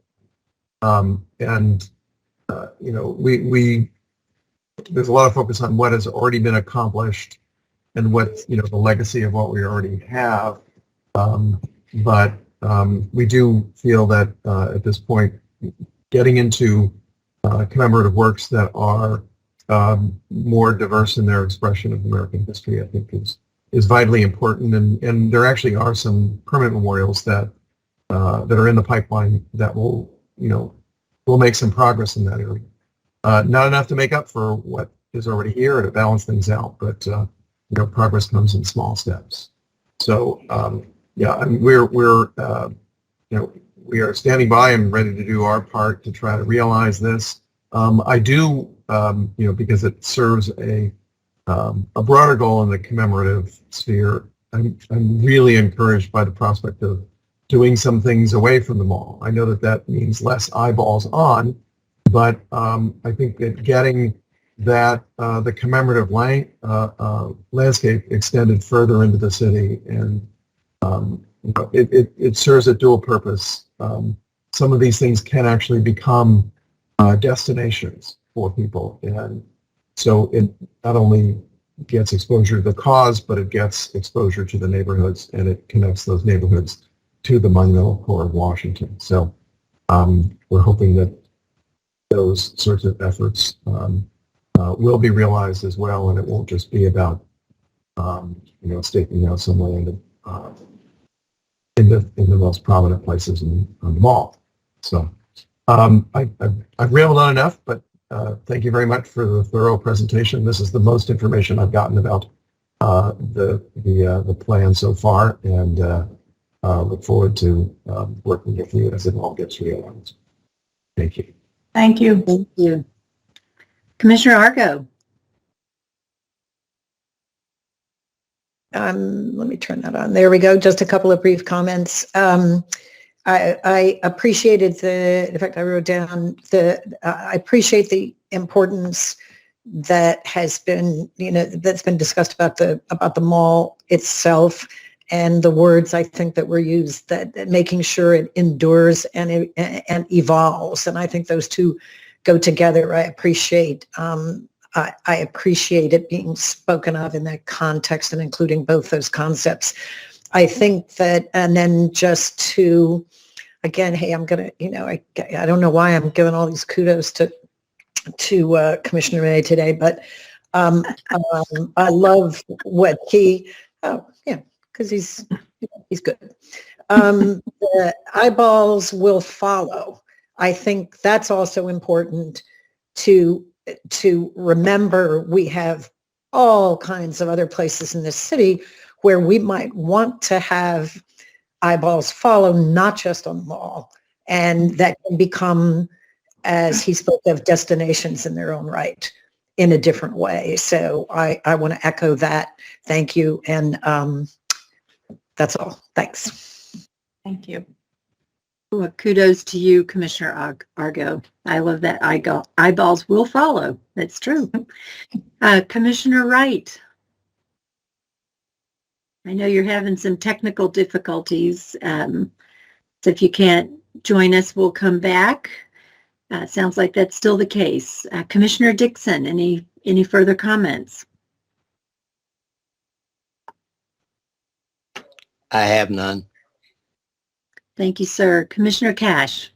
There's a lot of focus on what has already been accomplished and what, the legacy of what we already have. But we do feel that at this point, getting into commemorative works that are more diverse in their expression of American history, I think is vitally important. And there actually are some permanent memorials that are in the pipeline that will make some progress in that area. Not enough to make up for what is already here or to balance things out, but progress comes in small steps. So we are standing by and ready to do our part to try to realize this. I do, because it serves a broader goal in the commemorative sphere. I'm really encouraged by the prospect of doing some things away from the mall. I know that means less eyeballs on, but I think that getting that the commemorative landscape extended further into the city, and it serves a dual purpose. Some of these things can actually become destinations for people, and so it not only gets exposure to the cause, but it gets exposure to the neighborhoods, and it connects those neighborhoods to the monumental core of Washington. So we're hoping that those sorts of efforts will be realized as well, and it won't just be about staking out some land in the most prominent places on the mall. So I've rambled on enough, but thank you very much for the thorough presentation. This is the most information I've gotten about the plan so far, and look forward to working with you as it all gets realized. Thank you. Thank you. Thank you. Commissioner Argo. Let me turn that on. There we go. Just a couple of brief comments. I appreciated in fact, I wrote down I appreciate the importance that has been, that's been discussed about the mall itself, and the words I think that were used, that making sure it endures and evolves. And I think those two go together. I appreciate it being spoken of in that context and including both those concepts. I think that, and then just to, again, hey, I'm going to, I don't know why I'm giving all these kudos to Commissioner May today, but I love what because he's good. The eyeballs will follow. I think that's also important to remember. We have all kinds of other places in this city where we might want to have eyeballs follow, not just on the mall, and that can become, as he spoke of, destinations in their own right in a different way. So I want to echo that. Thank you. And that's all. Thanks. Thank you. Well, kudos to you, Commissioner Argo. I love that. Eyeballs will follow. That's true. Commissioner Wright. I know you're having some technical difficulties. So if you can't join us, we'll come back. Sounds like that's still the case. Commissioner Dixon, any further comments? I have none. Thank you, sir. Commissioner Cash.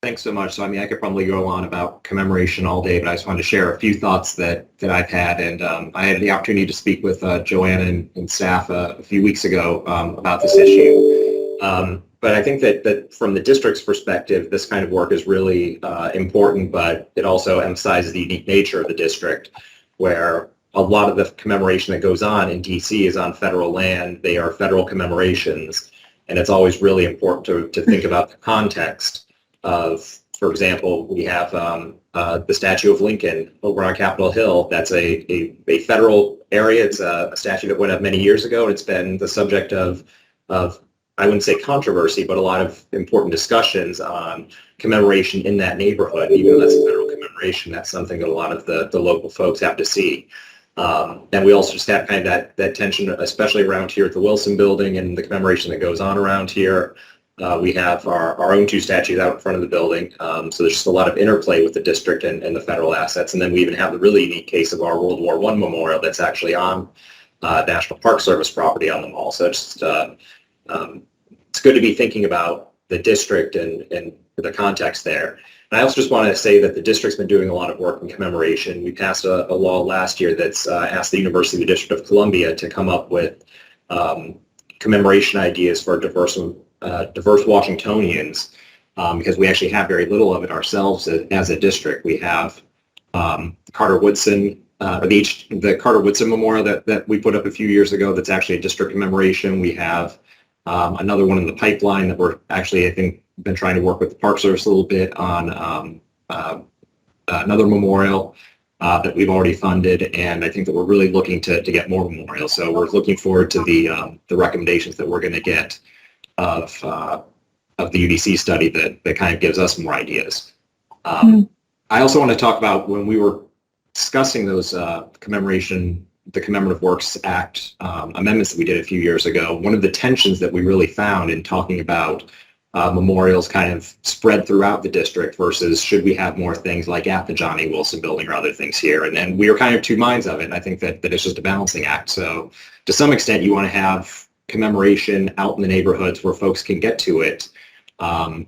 Thanks so much. So, I could probably go on about commemoration all day, but I just wanted to share a few thoughts that I've had. And I had the opportunity to speak with Joanna and staff a few weeks ago about this issue. But I think that from the district's perspective, this kind of work is really important, but it also emphasizes the unique nature of the district, where a lot of the commemoration that goes on in DC is on federal land. They are federal commemorations. And it's always really important to think about the context of, for example, we have the Statue of Lincoln over on Capitol Hill. That's a federal area. It's a statue that went up many years ago, and it's been the subject of I wouldn't say controversy, but a lot of important discussions on commemoration in that neighborhood. Even though that's a federal commemoration, that's something that a lot of the local folks have to see. And we also just have kind of that tension, especially around here at the Wilson Building and the commemoration that goes on around here. We have our own two statues out in front of the building. So there's just a lot of interplay with the district and the federal assets. And then we even have the really unique case of our World War I memorial that's actually on National Park Service property on the mall. So it's good to be thinking about the district and the context there. And I also just want to say that the district's been doing a lot of work in commemoration. We passed a law last year that's asked the University of the District of Columbia to come up with commemoration ideas for diverse Washingtonians, because we actually have very little of it ourselves as a district. We have Carter Woodson, the Carter Woodson Memorial that we put up a few years ago that's actually a district commemoration. We have another one in the pipeline that we're actually, I think, been trying to work with the Park Service a little bit on another memorial that we've already funded, and I think that we're really looking to get more memorials. So we're looking forward to the recommendations that we're going to get of the UDC study that kind of gives us more ideas. I also want to talk about when we were discussing those the Commemorative Works Act amendments that we did a few years ago. One of the tensions that we really found in talking about memorials kind of spread throughout the district versus should we have more things like at the Johnny Wilson building or other things here. And we were kind of two minds of it. And I think that it's just a balancing act. So to some extent, you want to have commemoration out in the neighborhoods where folks can get to it,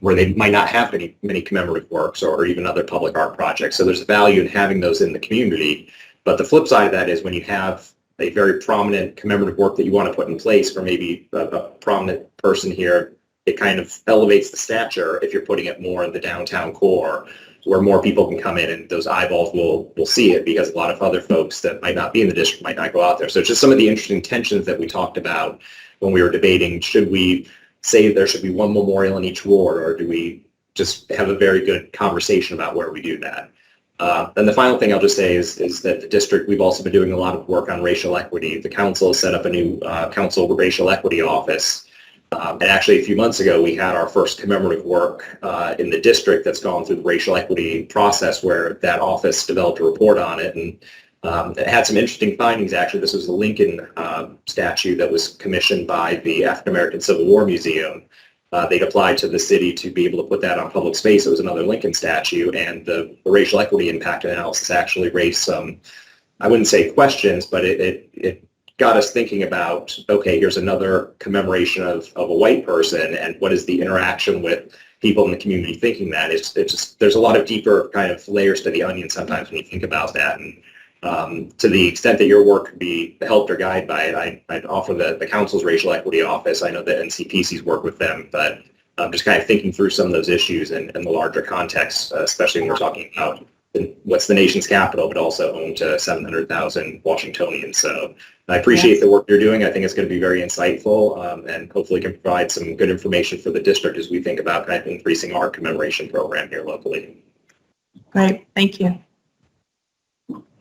where they might not have many commemorative works or even other public art projects. So there's value in having those in the community. But the flip side of that is when you have a very prominent commemorative work that you want to put in place for maybe a prominent person here, it kind of elevates the stature if you're putting it more in the downtown core where more people can come in and those eyeballs will see it, because a lot of other folks that might not be in the district might not go out there. So it's just some of the interesting tensions that we talked about when we were debating, should we say there should be one memorial in each ward, or do we just have a very good conversation about where we do that? And the final thing I'll just say is that the district, we've also been doing a lot of work on racial equity. The council has set up a new council racial equity office. And actually a few months ago, we had our first commemorative work in the district that's gone through the racial equity process, where that office developed a report on it. And it had some interesting findings, actually. This was the Lincoln statue that was commissioned by the African American Civil War Museum. They'd applied to the city to be able to put that on public space. It was another Lincoln statue, and the racial equity impact analysis actually raised some, I wouldn't say questions, but it got us thinking about, okay, here's another commemoration of a white person, and what is the interaction with people in the community thinking that? It's just, there's a lot of deeper kind of layers to the onion sometimes when you think about that. And to the extent that your work could be helped or guided by it, I'd offer the council's racial equity office. I know that Ncpc's work with them, but just kind of thinking through some of those issues and the larger context, especially when we're talking about what's the nation's capital, but also home to 700,000 Washingtonians. So I appreciate the work you're doing. I think it's going to be very insightful, and hopefully can provide some good information for the district as we think about kind of increasing our commemoration program here locally. Great, thank you.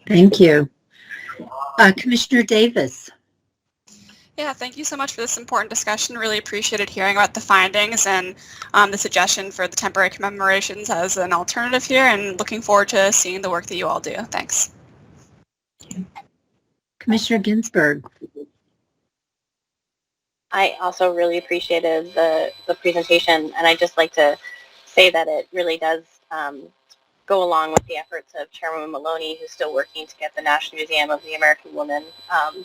Thank you. Commissioner Davis. Yeah, thank you so much for this important discussion. Really appreciated hearing about the findings and the suggestion for the temporary commemorations as an alternative here, and looking forward to seeing the work that you all do. Thanks. Commissioner Ginsburg. I also really appreciated the presentation, and I'd just like to say that it really does go along with the efforts of Chairwoman Maloney, who's still working to get the National Museum of the American Woman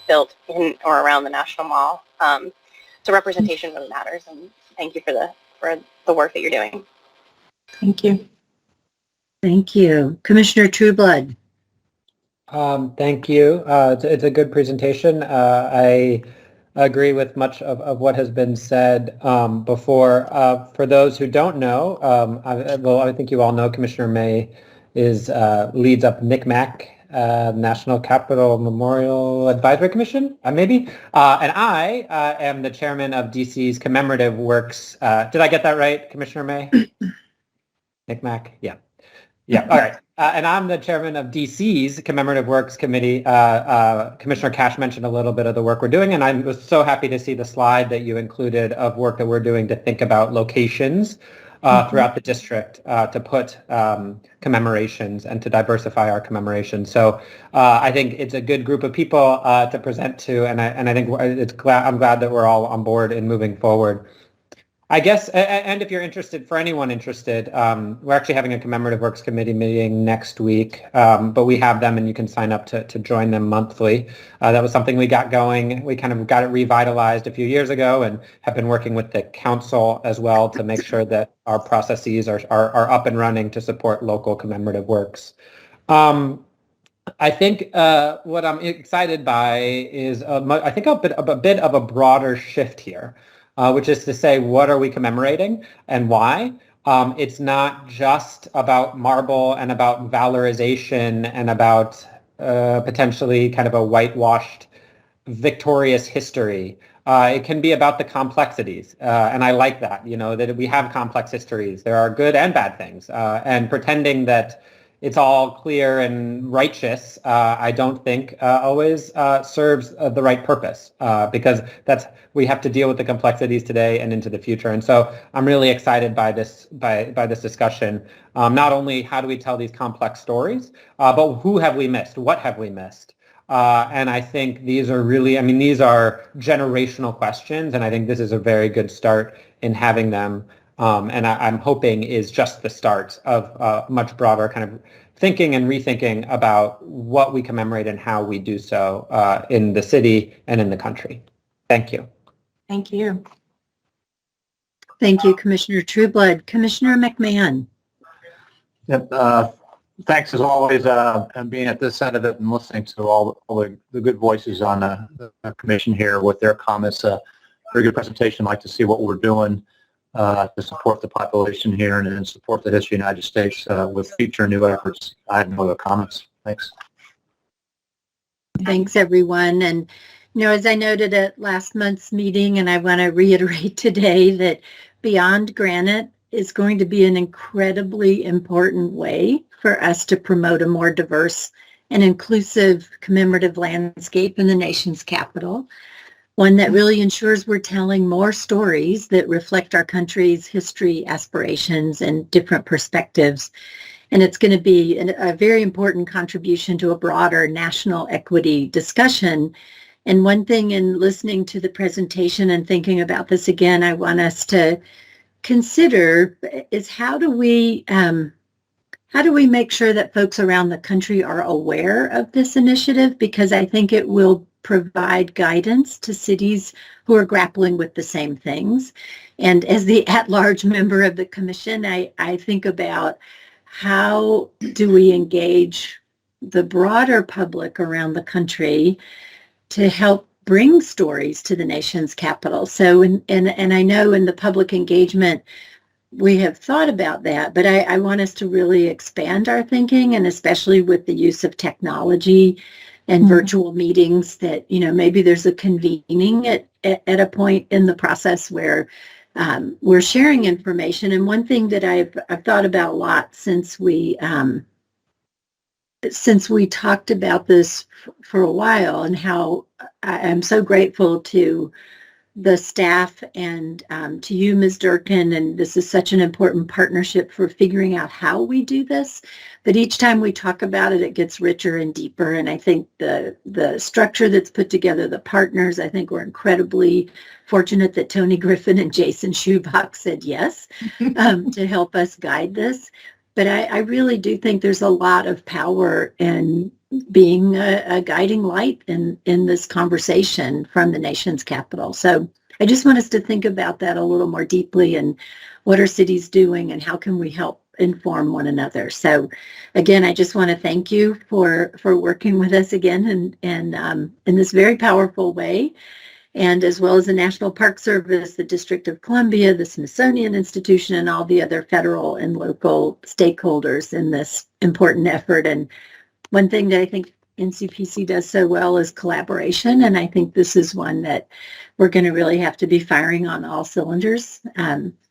built in or around the National Mall. So representation really matters, and thank you for the work that you're doing. Thank you. Thank you. Commissioner Trueblood. Thank you. It's a good presentation. I agree with much of what has been said before. For those who don't know, I think you all know Commissioner May leads up NCMAC, National Capital Memorial Advisory Commission, maybe. And I am the chairman of DC's Commemorative Works. Did I get that right, Commissioner May? NCMAC? Yeah. Yeah, all right. And I'm the chairman of DC's Commemorative Works Committee. Commissioner Cash mentioned a little bit of the work we're doing, and I was so happy to see the slide that you included of work that we're doing to think about locations throughout the district to put commemorations and to diversify our commemorations. So I think it's a good group of people to present to, and I think I'm glad that we're all on board in moving forward. I guess, and if you're interested, for anyone interested, we're actually having a Commemorative Works Committee meeting next week, but we have them and you can sign up to join them monthly. That was something we got going. We kind of got it revitalized a few years ago and have been working with the council as well to make sure that our processes are up and running to support local commemorative works. I think what I'm excited by is, I think a bit of a broader shift here. Which is to say, what are we commemorating and why? It's not just about marble and about valorization and about potentially kind of a whitewashed victorious history. It can be about the complexities, and I like that, that we have complex histories. There are good and bad things, and pretending that it's all clear and righteous, I don't think always serves the right purpose, because we have to deal with the complexities today and into the future. And so I'm really excited by this discussion. Not only how do we tell these complex stories, but who have we missed? What have we missed? And I think these are these are generational questions, and I think this is a very good start in having them. And I'm hoping is just the start of a much broader kind of thinking and rethinking about what we commemorate and how we do so in the city and in the country. Thank you. Thank you. Thank you, Commissioner Trueblood. Commissioner McMahon. Yep, thanks as always, and being at this end of it and listening to all the good voices on the commission here with their comments. Very good presentation. I'd like to see what we're doing to support the population here and support the history of the United States with future new efforts. I have no other comments. Thanks. Thanks, everyone. And, as I noted at last month's meeting, and I want to reiterate today, that Beyond Granite is going to be an incredibly important way for us to promote a more diverse and inclusive commemorative landscape in the nation's capital. One that really ensures we're telling more stories that reflect our country's history, aspirations, and different perspectives. And it's going to be a very important contribution to a broader national equity discussion. And one thing in listening to the presentation and thinking about this again, I want us to consider is how do we make sure that folks around the country are aware of this initiative? Because I think it will provide guidance to cities who are grappling with the same things. And as the at-large member of the commission, I think about how do we engage the broader public around the country to help bring stories to the nation's capital. So, and I know in the public engagement, we have thought about that, but I want us to really expand our thinking, and especially with the use of technology and virtual meetings, that, maybe there's a convening at a point in the process where we're sharing information. And one thing that I've thought about a lot since we talked about this for a while, and how I'm so grateful to the staff and to you, Ms. Durkin, and this is such an important partnership for figuring out how we do this. But each time we talk about it, it gets richer and deeper. And I think the structure that's put together, the partners, I think we're incredibly fortunate that Tony Griffin and Jason Schubach said yes to help us guide this. But I really do think there's a lot of power in being a guiding light in this conversation from the nation's capital. So I just want us to think about that a little more deeply, and what are cities doing and how can we help inform one another. So again, I just want to thank you for working with us again and in this very powerful way. And as well as the National Park Service, the District of Columbia, the Smithsonian Institution, and all the other federal and local stakeholders in this important effort. And one thing that I think NCPC does so well is collaboration. And I think this is one that we're going to really have to be firing on all cylinders,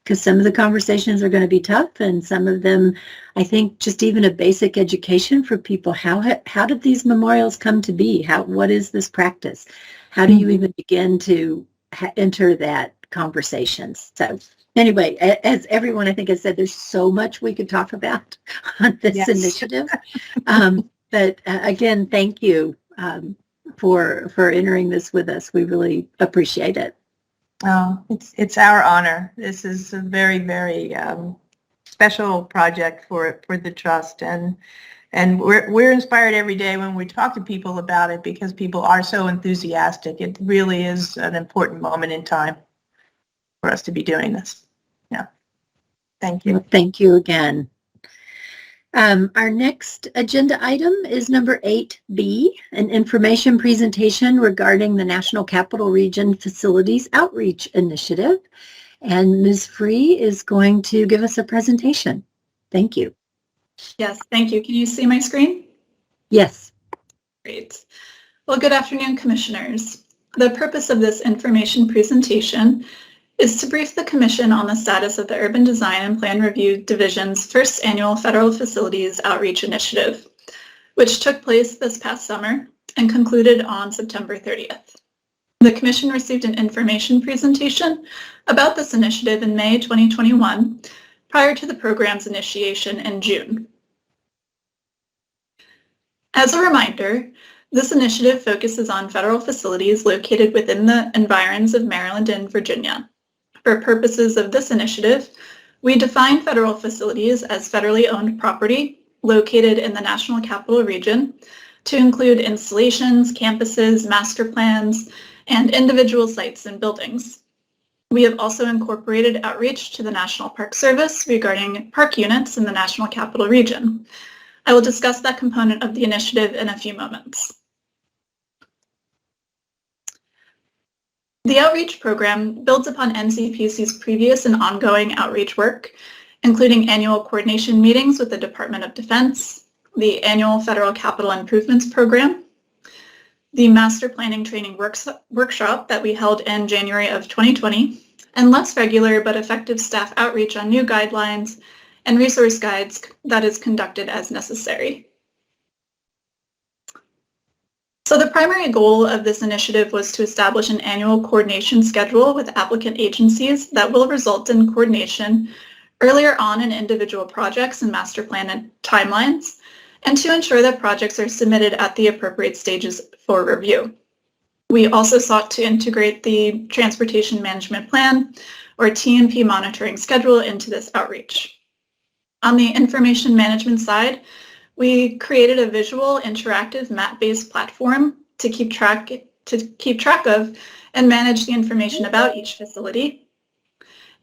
because some of the conversations are going to be tough, and some of them, I think, just even a basic education for people. How did these memorials come to be? What is this practice? How do you even begin to enter that conversation? So anyway, as everyone I think has said, there's so much we could talk about on this initiative. But again, thank you for entering this with us. We really appreciate it. Oh, it's our honor. This is a very, very special project for the trust, and we're inspired every day when we talk to people about it, because people are so enthusiastic. It really is an important moment in time for us to be doing this. Yeah. Thank you. Thank you again. Our next agenda item is number 8B, an information presentation regarding the National Capital Region Facilities Outreach Initiative. And Ms. Free is going to give us a presentation. Thank you. Yes, thank you. Can you see my screen? Yes. Great. Well, good afternoon, Commissioners. The purpose of this information presentation is to brief the Commission on the status of the Urban Design and Plan Review Division's first annual Federal Facilities Outreach Initiative, which took place this past summer and concluded on September 30th. The Commission received an information presentation about this initiative in May 2021, prior to the program's initiation in June. As a reminder, this initiative focuses on federal facilities located within the environs of Maryland and Virginia. For purposes of this initiative, we define federal facilities as federally owned property located in the National Capital Region to include installations, campuses, master plans, and individual sites and buildings. We have also incorporated outreach to the National Park Service regarding park units in the National Capital Region. I will discuss that component of the initiative in a few moments. The outreach program builds upon NCPC's previous and ongoing outreach work, including annual coordination meetings with the Department of Defense, the annual Federal Capital Improvements Program, the Master Planning Training Workshop that we held in January of 2020, and less regular but effective staff outreach on new guidelines and resource guides that is conducted as necessary. So the primary goal of this initiative was to establish an annual coordination schedule with applicant agencies that will result in coordination earlier on in individual projects and master plan timelines, and to ensure that projects are submitted at the appropriate stages for review. We also sought to integrate the Transportation Management Plan, or TMP monitoring schedule, into this outreach. On the information management side, we created a visual, interactive, map-based platform to keep track of and manage the information about each facility,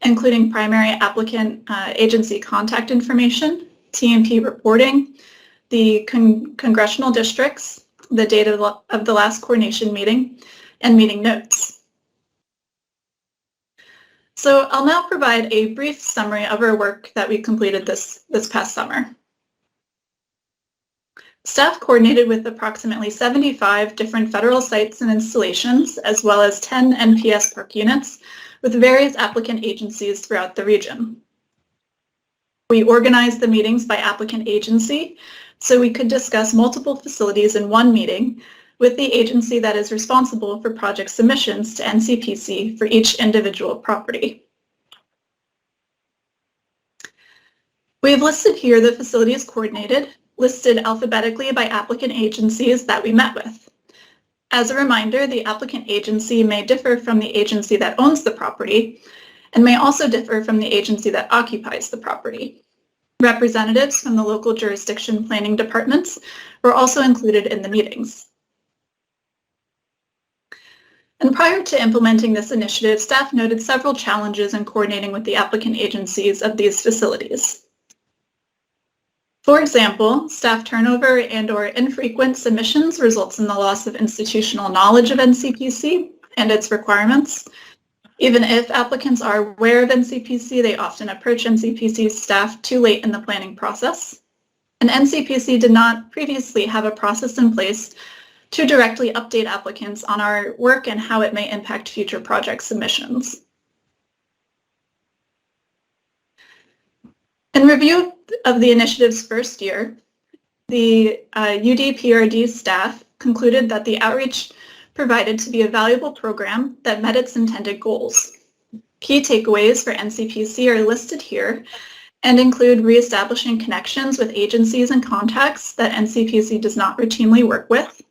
including primary applicant agency contact information, TMP reporting, the congressional districts, the date of the last coordination meeting, and meeting notes. So I'll now provide a brief summary of our work that we completed this past summer. Staff coordinated with approximately 75 different federal sites and installations, as well as 10 NPS park units with various applicant agencies throughout the region. We organized the meetings by applicant agency so we could discuss multiple facilities in one meeting with the agency that is responsible for project submissions to NCPC for each individual property. We have listed here the facilities coordinated, listed alphabetically by applicant agencies that we met with. As a reminder, the applicant agency may differ from the agency that owns the property and may also differ from the agency that occupies the property. Representatives from the local jurisdiction planning departments were also included in the meetings. And prior to implementing this initiative, staff noted several challenges in coordinating with the applicant agencies of these facilities. For example, staff turnover and/or infrequent submissions results in the loss of institutional knowledge of NCPC and its requirements. Even if applicants are aware of NCPC, they often approach NCPC staff too late in the planning process. And NCPC did not previously have a process in place to directly update applicants on our work and how it may impact future project submissions. In review of the initiative's first year, the UDPRD staff concluded that the outreach provided to be a valuable program that met its intended goals. Key takeaways for NCPC are listed here and include reestablishing connections with agencies and contacts that NCPC does not routinely work with,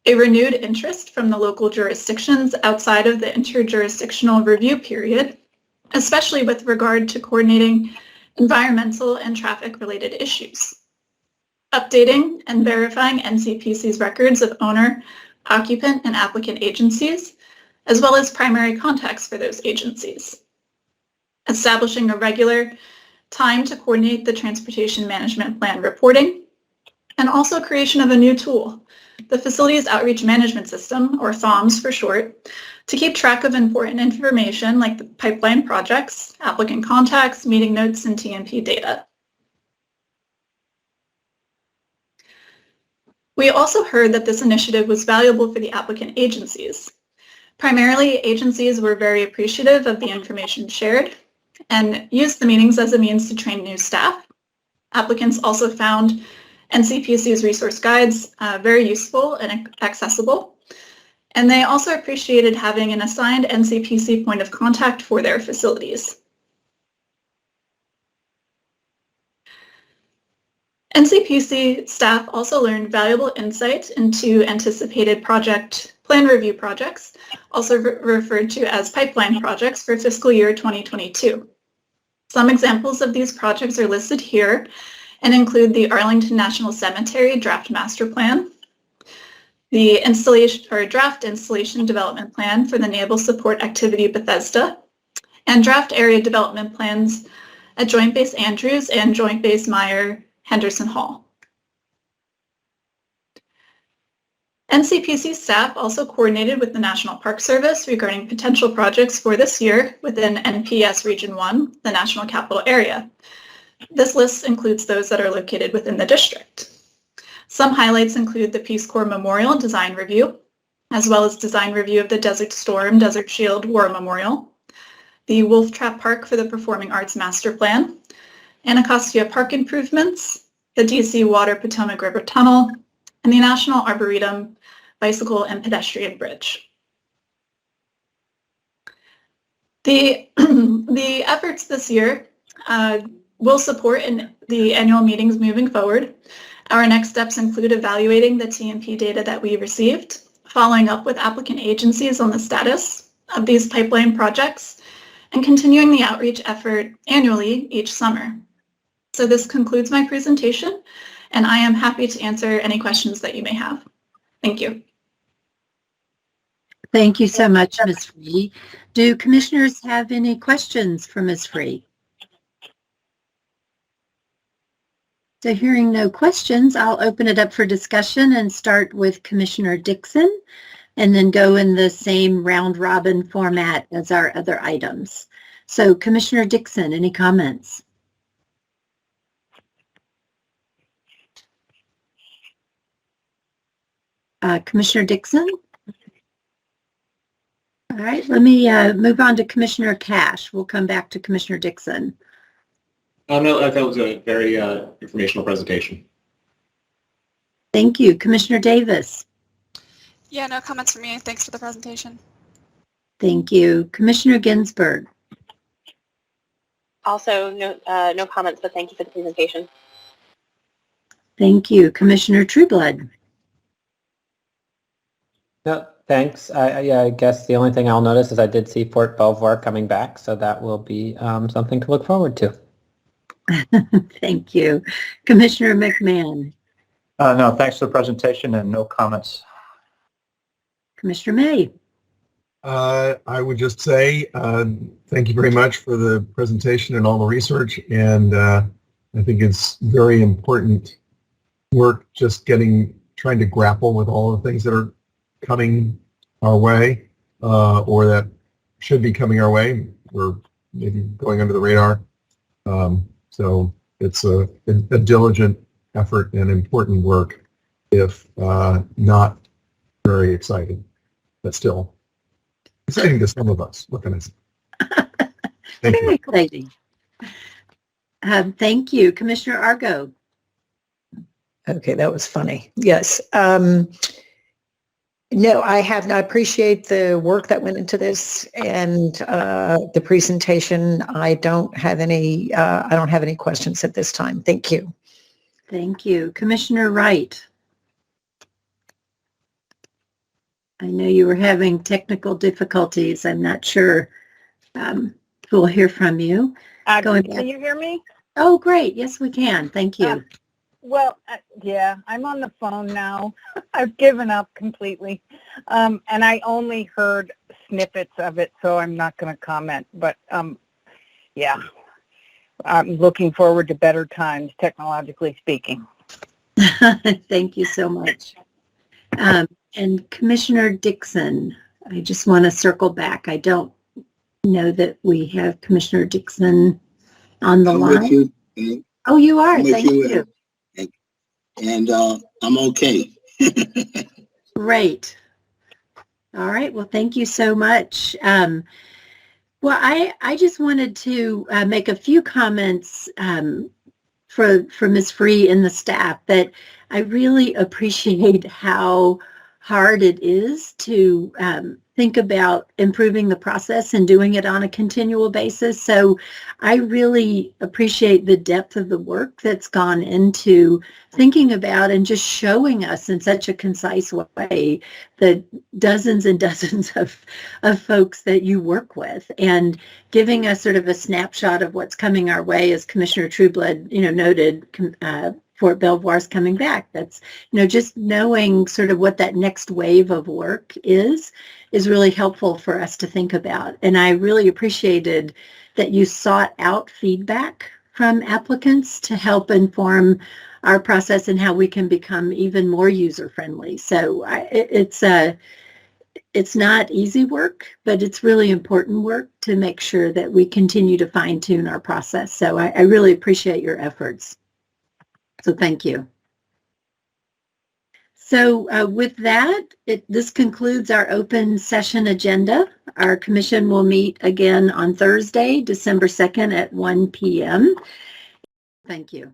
a renewed interest from the local jurisdictions outside of the interjurisdictional review period, especially with regard to coordinating environmental and traffic-related issues, updating and verifying NCPC's records of owner, occupant, and applicant agencies, as well as primary contacts for those agencies, establishing a regular time to coordinate the Transportation Management Plan reporting, and also creation of a new tool, the Facilities Outreach Management System, or FOMS for short, to keep track of important information like the pipeline projects, applicant contacts, meeting notes, and TMP data. We also heard that this initiative was valuable for the applicant agencies. Primarily, agencies were very appreciative of the information shared and used the meetings as a means to train new staff. Applicants also found Ncpc's resource guides very useful and accessible. And they also appreciated having an assigned Ncpc point of contact for their facilities. Ncpc staff also learned valuable insight into anticipated project plan review projects, also referred to as pipeline projects for fiscal year 2022. Some examples of these projects are listed here and include the Arlington National Cemetery Draft Master Plan, the Draft Installation Development Plan for the Naval Support Activity Bethesda, and Draft Area Development Plans at Joint Base Andrews and Joint Base Meyer Henderson Hall. Ncpc staff also coordinated with the National Park Service regarding potential projects for this year within NPS Region 1, the National Capital Area. This list includes those that are located within the district. Some highlights include the Peace Corps Memorial Design Review, as well as design review of the Desert Storm, Desert Shield War Memorial, the Wolf Trap Park for the Performing Arts Master Plan, Anacostia Park improvements, the DC Water Potomac River Tunnel, and the National Arboretum Bicycle and Pedestrian Bridge. The efforts this year will support in the annual meetings moving forward. Our next steps include evaluating the TMP data that we received, following up with applicant agencies on the status of these pipeline projects, and continuing the outreach effort annually each summer. So this concludes my presentation, and I am happy to answer any questions that you may have. Thank you. Thank you so much, Ms. Free. Do commissioners have any questions for Ms. Free? So hearing no questions, I'll open it up for discussion and start with Commissioner Dixon, and then go in the same round robin format as our other items. So Commissioner Dixon, any comments? Commissioner Dixon? All right, let me move on to Commissioner Cash. We'll come back to Commissioner Dixon. No, I thought it was a very informational presentation. Thank you. Commissioner Davis? Yeah, no comments from me. Thanks for the presentation. Thank you. Commissioner Ginsburg? Also, no comments, but thank you for the presentation. Thank you. Commissioner Trueblood? No, thanks. I guess the only thing I'll notice is I did see Fort Belvoir coming back, so that will be something to look forward to. Thank you. Commissioner McMahon? No, thanks for the presentation and no comments. Commissioner May? I would just say thank you very much for the presentation and all the research, and I think it's very important work just trying to grapple with all the things that are coming our way or that should be coming our way. We're maybe going under the radar. So it's a diligent effort and important work, if not very exciting, but still exciting to some of us. What can I say? Thank you. Very exciting. Thank you. Commissioner Argo? Okay, that was funny. Yes. No, I have not. I appreciate the work that went into this and the presentation. I don't have any questions at this time. Thank you. Thank you. Commissioner Wright? I know you were having technical difficulties. I'm not sure we'll hear from you. Can you hear me? Oh, great. Yes, we can. Thank you. Yeah, I'm on the phone now. I've given up completely. And I only heard snippets of it, so I'm not going to comment. But yeah, I'm looking forward to better times, technologically speaking. Thank you so much. And Commissioner Dixon, I just want to circle back. I don't know that we have Commissioner Dixon on the line. With you. Oh, you are. I'm with Thank you. And I'm okay. Great. All right. Well, thank you so much. Well, I just wanted to make a few comments for Ms. Free and the staff, that I really appreciate how hard it is to think about improving the process and doing it on a continual basis. So I really appreciate the depth of the work that's gone into thinking about and just showing us in such a concise way the dozens and dozens of folks that you work with, and giving us sort of a snapshot of what's coming our way. As Commissioner Trueblood, noted, Fort Belvoir is coming back. That's, just knowing sort of what that next wave of work is really helpful for us to think about. And I really appreciated that you sought out feedback from applicants to help inform our process and how we can become even more user-friendly. So it's not easy work, but it's really important work to make sure that we continue to fine-tune our process. So I really appreciate your efforts. So thank you. So with that, this concludes our open session agenda. Our commission will meet again on Thursday, December 2nd at 1 p.m. Thank you.